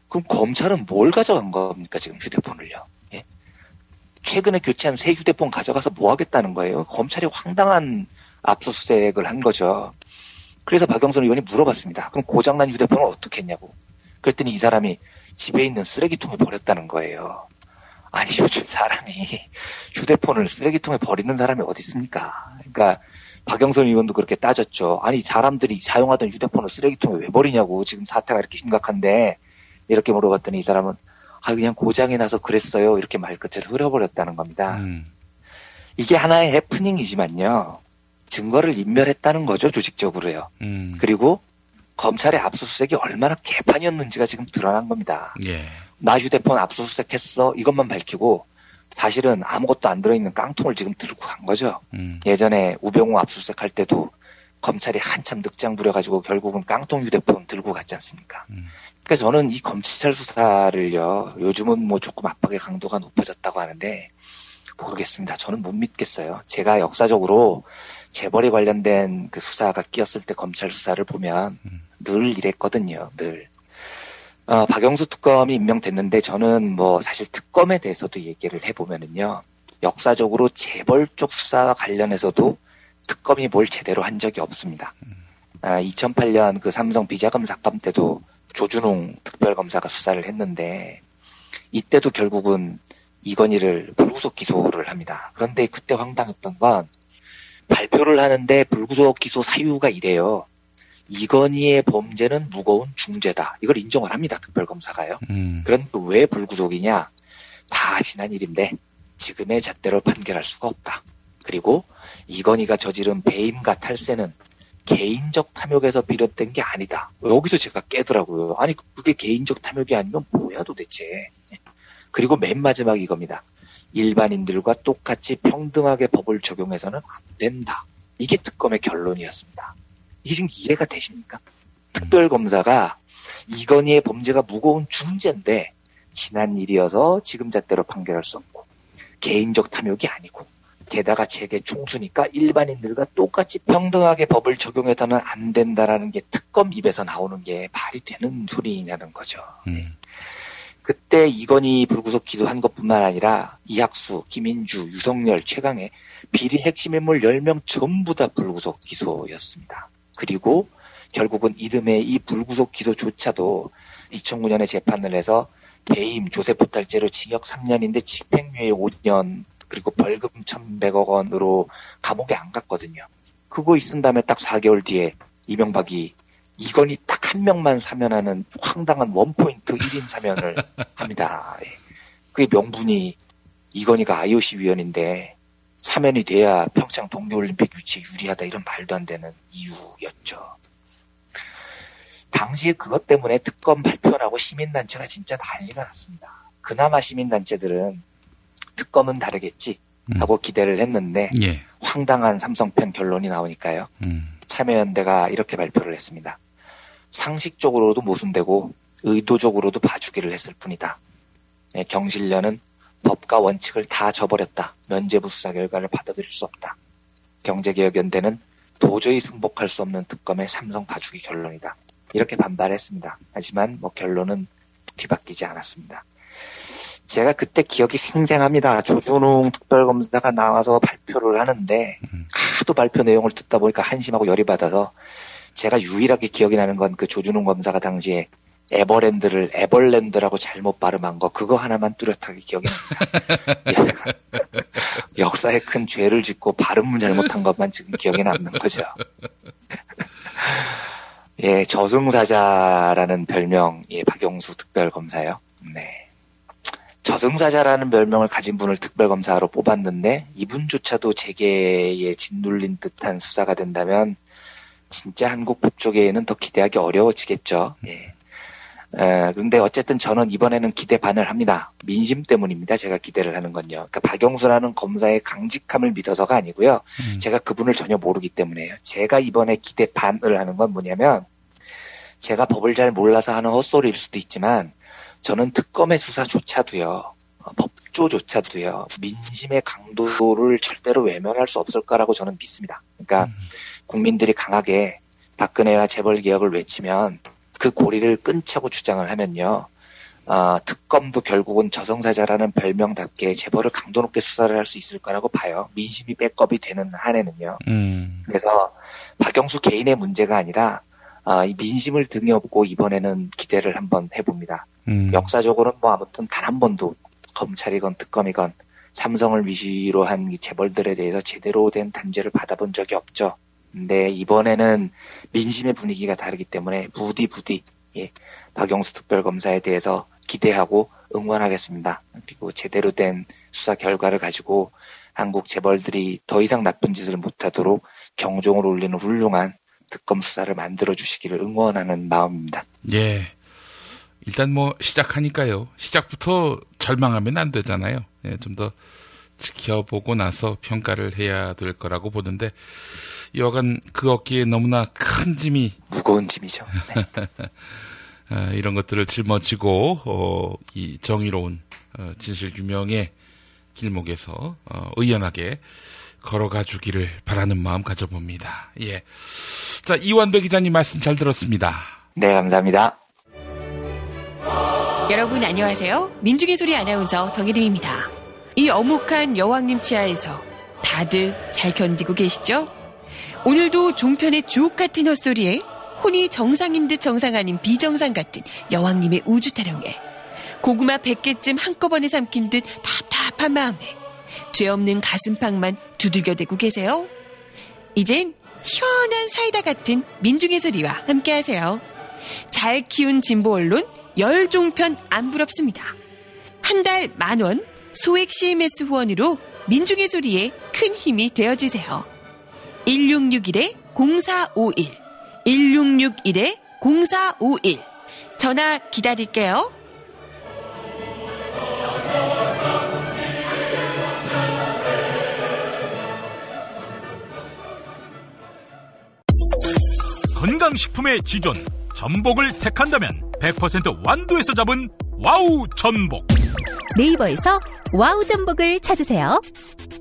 그럼 검찰은 뭘 가져간 겁니까 지금 휴대폰을요? 예? 최근에 교체한 새 휴대폰 가져가서 뭐 하겠다는 거예요? 검찰이 황당한 압수수색을 한 거죠. 그래서 박영선 의원이 물어봤습니다. 그럼 고장난 휴대폰을 어떻게 했냐고. 그랬더니 이 사람이 집에 있는 쓰레기통에 버렸다는 거예요. 아니 요즘 사람이 휴대폰을 쓰레기통에 버리는 사람이 어디 있습니까? 그러니까 박영선 의원도 그렇게 따졌죠. 아니 사람들이 사용하던 휴대폰을 쓰레기통에 왜 버리냐고. 지금 사태가 이렇게 심각한데 이렇게 물어봤더니 이 사람은 그냥 고장이 나서 그랬어요. 이렇게 말끝에서 흐려버렸다는 겁니다. 이게 하나의 해프닝이지만요. 증거를 인멸했다는 거죠. 조직적으로요. 그리고 검찰의 압수수색이 얼마나 개판이었는지가 지금 드러난 겁니다. 예. 나 휴대폰 압수수색했어 이것만 밝히고 사실은 아무것도 안 들어있는 깡통을 지금 들고 간 거죠. 예전에 우병우 압수수색할 때도 검찰이 한참 늑장 부려가지고 결국은 깡통 휴대폰 들고 갔지 않습니까? 그러니까 저는 이 검찰 수사를요 요즘은 뭐 조금 압박의 강도가 높아졌다고 하는데 모르겠습니다. 저는 못 믿겠어요. 제가 역사적으로 재벌에 관련된 그 수사가 끼었을 때 검찰 수사를 보면 늘 이랬거든요. 늘. 박영수 특검이 임명됐는데 저는 뭐 사실 특검에 대해서도 얘기를 해보면은요. 역사적으로 재벌 쪽 수사와 관련해서도 특검이 뭘 제대로 한 적이 없습니다. 2008년 그 삼성 비자금 사건 때도 조준웅 특별검사가 수사를 했는데 이때도 결국은 이건희를 불구속 기소를 합니다. 그런데 그때 황당했던 건 발표를 하는데 불구속 기소 사유가 이래요. 이건희의 범죄는 무거운 중죄다. 이걸 인정을 합니다. 특별검사가요. 그런데 왜 불구속이냐? 다 지난 일인데 지금의 잣대로 판결할 수가 없다. 그리고 이건희가 저지른 배임과 탈세는 개인적 탐욕에서 비롯된 게 아니다. 여기서 제가 깨더라고요. 아니 그게 개인적 탐욕이 아니면 뭐야 도대체. 그리고 맨 마지막 이겁니다. 일반인들과 똑같이 평등하게 법을 적용해서는 안 된다. 이게 특검의 결론이었습니다. 이게 지금 이해가 되십니까? 특별검사가 이건희의 범죄가 무거운 중죄인데 지난 일이어서 지금 잣대로 판결할 수 없고 개인적 탐욕이 아니고 게다가 재계 총수니까 일반인들과 똑같이 평등하게 법을 적용해서는 안 된다라는 게 특검 입에서 나오는 게 말이 되는 소리냐는 거죠. 그때 이건희 불구속 기소한 것뿐만 아니라 이학수, 김인주, 유석열, 최강의 비리 핵심 인물 10명 전부 다 불구속 기소였습니다. 그리고 결국은 이듬해 이 불구속 기소조차도 2009년에 재판을 해서 배임, 조세포탈죄로 징역 3년인데 집행유예 5년 그리고 벌금 1,100억 원으로 감옥에 안 갔거든요. 그거 있은 다음에 딱 4개월 뒤에 이명박이 이건희 딱 한 명만 사면하는 황당한 원포인트 1인 사면을 합니다. 그게 명분이 이건희가 IOC 위원인데 사면이 돼야 평창 동계올림픽 유치에 유리하다 이런 말도 안 되는 이유였죠. 당시에 그것 때문에 특검 발표하고 시민단체가 진짜 난리가 났습니다. 그나마 시민단체들은 특검은 다르겠지 하고 기대를 했는데 황당한 삼성편 결론이 나오니까요. 참여연대가 이렇게 발표를 했습니다. 상식적으로도 모순되고 의도적으로도 봐주기를 했을 뿐이다. 경실련은 법과 원칙을 다 저버렸다. 면죄부 수사 결과를 받아들일 수 없다. 경제개혁연대는 도저히 승복할 수 없는 특검의 삼성 봐주기 결론이다. 이렇게 반발했습니다. 하지만 결론은 뒤바뀌지 않았습니다. 제가 그때 기억이 생생합니다. 조준웅 특별검사가 나와서 발표를 하는데 하도 발표 내용을 듣다 보니까 한심하고 열이 받아서 제가 유일하게 기억이 나는 건 그 조준웅 검사가 당시에 에버랜드를 에벌랜드라고 잘못 발음한 거 그거 하나만 뚜렷하게 기억이 납니다. 역사에 큰 죄를 짓고 발음을 잘못한 것만 지금 기억에 남는 거죠. 예, 저승사자라는 별명, 박영수 특별검사요. 네. 저승사자라는 별명을 가진 분을 특별검사로 뽑았는데 이분조차도 재계에 짓눌린 듯한 수사가 된다면 진짜 한국 법조계에는 더 기대하기 어려워지겠죠. 예. 근데 어쨌든 저는 이번에는 기대 반을 합니다. 민심 때문입니다. 제가 기대를 하는 건요. 그러니까 박영수라는 검사의 강직함을 믿어서가 아니고요. 제가 그분을 전혀 모르기 때문에요. 제가 이번에 기대 반을 하는 건 뭐냐면 제가 법을 잘 몰라서 하는 헛소리일 수도 있지만 저는 특검의 수사조차도요. 법조조차도요. 민심의 강도를 절대로 외면할 수 없을 거라고 저는 믿습니다. 그러니까 국민들이 강하게 박근혜와 재벌개혁을 외치면 그 고리를 끊자고 주장을 하면요. 특검도 결국은 저승사자라는 별명답게 재벌을 강도 높게 수사를 할 수 있을 거라고 봐요. 민심이 백업이 되는 한에는요. 그래서 박영수 개인의 문제가 아니라 이 민심을 등에 업고 이번에는 기대를 한번 해봅니다. 역사적으로는 아무튼 단 한 번도 검찰이건 특검이건 삼성을 위시로 한 이 재벌들에 대해서 제대로 된 단죄를 받아본 적이 없죠. 근데 이번에는 민심의 분위기가 다르기 때문에 부디 박영수 특별검사에 대해서 기대하고 응원하겠습니다. 그리고 제대로 된 수사 결과를 가지고 한국 재벌들이 더 이상 나쁜 짓을 못하도록 경종을 울리는 훌륭한 특검 수사를 만들어 주시기를 응원하는 마음입니다. 예. 일단 시작하니까요. 시작부터 절망하면 안 되잖아요. 예, 좀 더 지켜보고 나서 평가를 해야 될 거라고 보는데 여간 그 어깨에 너무나 큰 짐이 무거운 짐이죠. 네. 이런 것들을 짊어지고 이 정의로운 진실 규명에 길목에서 의연하게 걸어가 주기를 바라는 마음 가져봅니다. 예. 자, 이완배 기자님 말씀 잘 들었습니다. 네, 감사합니다. 여러분 안녕하세요. 민중의 소리 아나운서 정혜림입니다. 이 어묵한 여왕님 치하에서 다들 잘 견디고 계시죠? 오늘도 종편의 주옥 같은 헛소리에 혼이 정상인 듯 정상 아닌 비정상 같은 여왕님의 우주 타령에 고구마 100개쯤 한꺼번에 삼킨 듯 답답한 마음에 죄 없는 가슴팍만 두들겨대고 계세요. 이젠 시원한 사이다 같은 민중의 소리와 함께하세요. 잘 키운 진보 언론 열종편 안 부럽습니다. 한 달 10,000원 소액 CMS 후원으로 민중의 소리에 큰 힘이 되어주세요. 1661-0451 1661-0451 전화 기다릴게요. 건강식품의 지존 전복을 택한다면 100% 완도에서 잡은 와우 전복. 네이버에서 와우 전복을 찾으세요.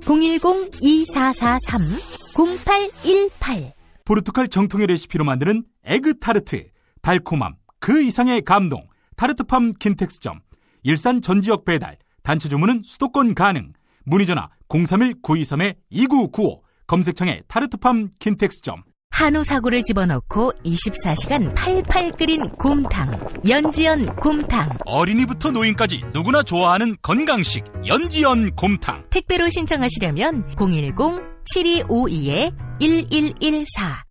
010-2443-0818 포르투갈 정통의 레시피로 만드는 에그타르트, 달콤함 그 이상의 감동, 타르트팜 킨텍스점, 일산 전지역 배달, 단체 주문은 수도권 가능. 문의전화 031-923-2995, 검색창에 타르트팜 킨텍스점. 한우 사고를 집어넣고 24시간 팔팔 끓인 곰탕, 연지연 곰탕. 어린이부터 노인까지 누구나 좋아하는 건강식 연지연 곰탕. 택배로 신청하시려면 010-7252-1114.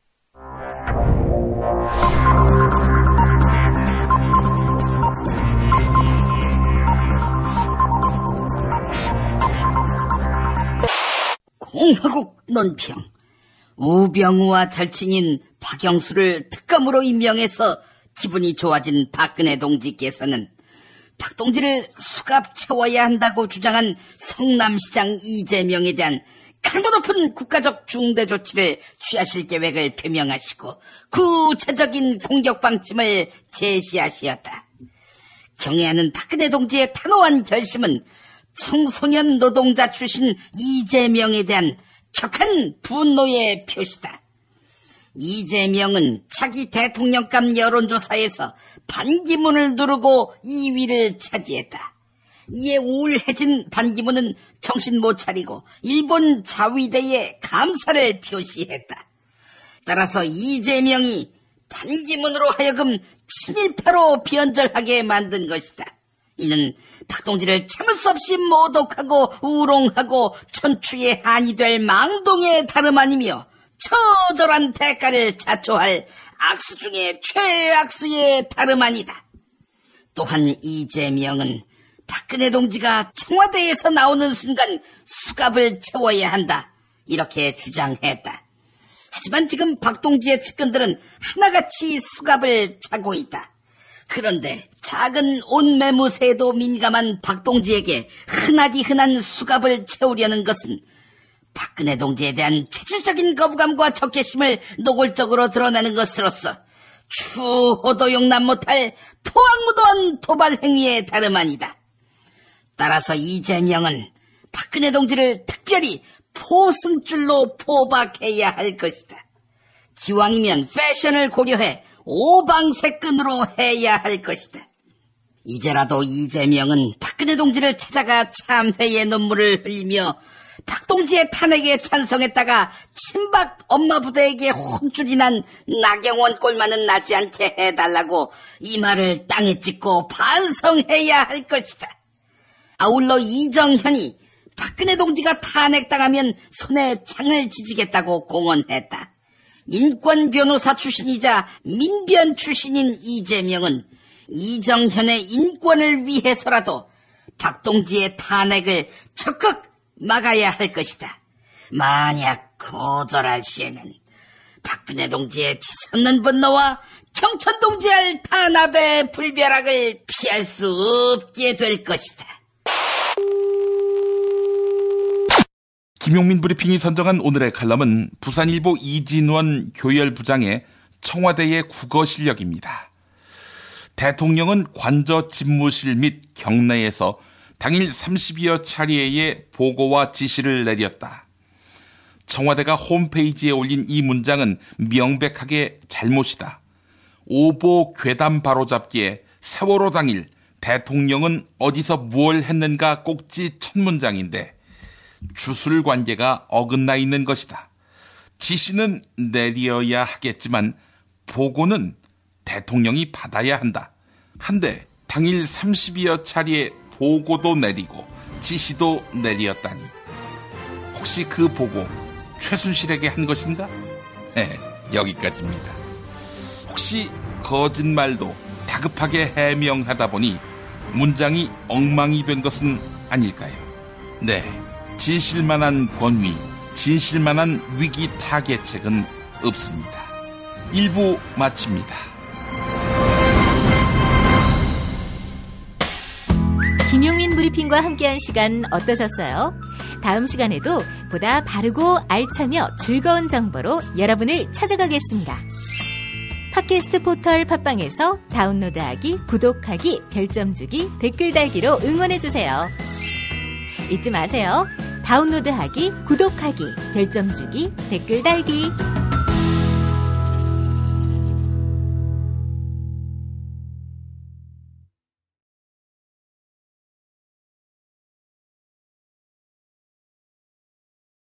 공화국 논평. 우병우와 절친인 박영수를 특검으로 임명해서 기분이 좋아진 박근혜 동지께서는 박동지를 수갑 채워야 한다고 주장한 성남시장 이재명에 대한 강도 높은 국가적 중대 조치를 취하실 계획을 표명하시고 구체적인 공격 방침을 제시하시었다. 경애하는 박근혜 동지의 단호한 결심은 청소년 노동자 출신 이재명에 대한 격한 분노의 표시다. 이재명은 차기 대통령감 여론조사에서 반기문을 누르고 2위를 차지했다. 이에 우울해진 반기문은 정신 못 차리고 일본 자위대에 감사를 표시했다. 따라서 이재명이 반기문으로 하여금 친일파로 변절하게 만든 것이다. 이는 박동지를 참을 수 없이 모독하고 우롱하고 천추의 한이 될 망동의 다름 아니며 처절한 대가를 자초할 악수 중에 최악수의 다름 아니다. 또한 이재명은 박근혜 동지가 청와대에서 나오는 순간 수갑을 채워야 한다, 이렇게 주장했다. 하지만 지금 박동지의 측근들은 하나같이 수갑을 차고 있다. 그런데 작은 옷매무새에도 민감한 박동지에게 흔하디 흔한 수갑을 채우려는 것은 박근혜 동지에 대한 체질적인 거부감과 적개심을 노골적으로 드러내는 것으로서 추호도 용납 못할 포악무도한 도발 행위에 다름 아니다. 따라서 이재명은 박근혜 동지를 특별히 포승줄로 포박해야 할 것이다. 기왕이면 패션을 고려해 오방색끈으로 해야 할 것이다. 이제라도 이재명은 박근혜 동지를 찾아가 참회의 눈물을 흘리며 박동지의 탄핵에 찬성했다가 친박 엄마 부대에게 혼쭐이 난 나경원 꼴만은 나지 않게 해달라고 이 말을 땅에 찍고 반성해야 할 것이다. 아울러 이정현이 박근혜 동지가 탄핵당하면 손에 창을 지지겠다고 공언했다. 인권 변호사 출신이자 민변 출신인 이재명은 이정현의 인권을 위해서라도 박동지의 탄핵을 적극 막아야 할 것이다. 만약 거절할 시에는 박근혜 동지의 치솟는 분노와 경천 동지의 탄압의 불벼락을 피할 수 없게 될 것이다. 김용민 브리핑이 선정한 오늘의 칼럼은 부산일보 이진원 교열부장의 청와대의 국어 실력입니다. 대통령은 관저 집무실 및 경내에서 당일 30여 차례의 보고와 지시를 내렸다. 청와대가 홈페이지에 올린 이 문장은 명백하게 잘못이다. 오보 괴담 바로잡기에 세월호 당일 대통령은 어디서 무엇을 했는가 꼭지 첫 문장인데 주술 관계가 어긋나 있는 것이다. 지시는 내려야 하겠지만 보고는 대통령이 받아야 한다. 한데 당일 30여 차례의 보고도 내리고 지시도 내렸다니 혹시 그 보고 최순실에게 한 것인가? 여기까지입니다. 혹시 거짓말도 다급하게 해명하다 보니 문장이 엉망이 된 것은 아닐까요? 네, 진실만한 권위, 진실만한 위기 타개책은 없습니다. 1부 마칩니다. 김용민 브리핑과 함께한 시간 어떠셨어요? 다음 시간에도 보다 바르고 알차며 즐거운 정보로 여러분을 찾아가겠습니다. 팟캐스트 포털 팟빵에서 다운로드하기, 구독하기, 별점 주기, 댓글 달기로 응원해주세요. 잊지 마세요. 다운로드하기, 구독하기, 별점 주기, 댓글 달기.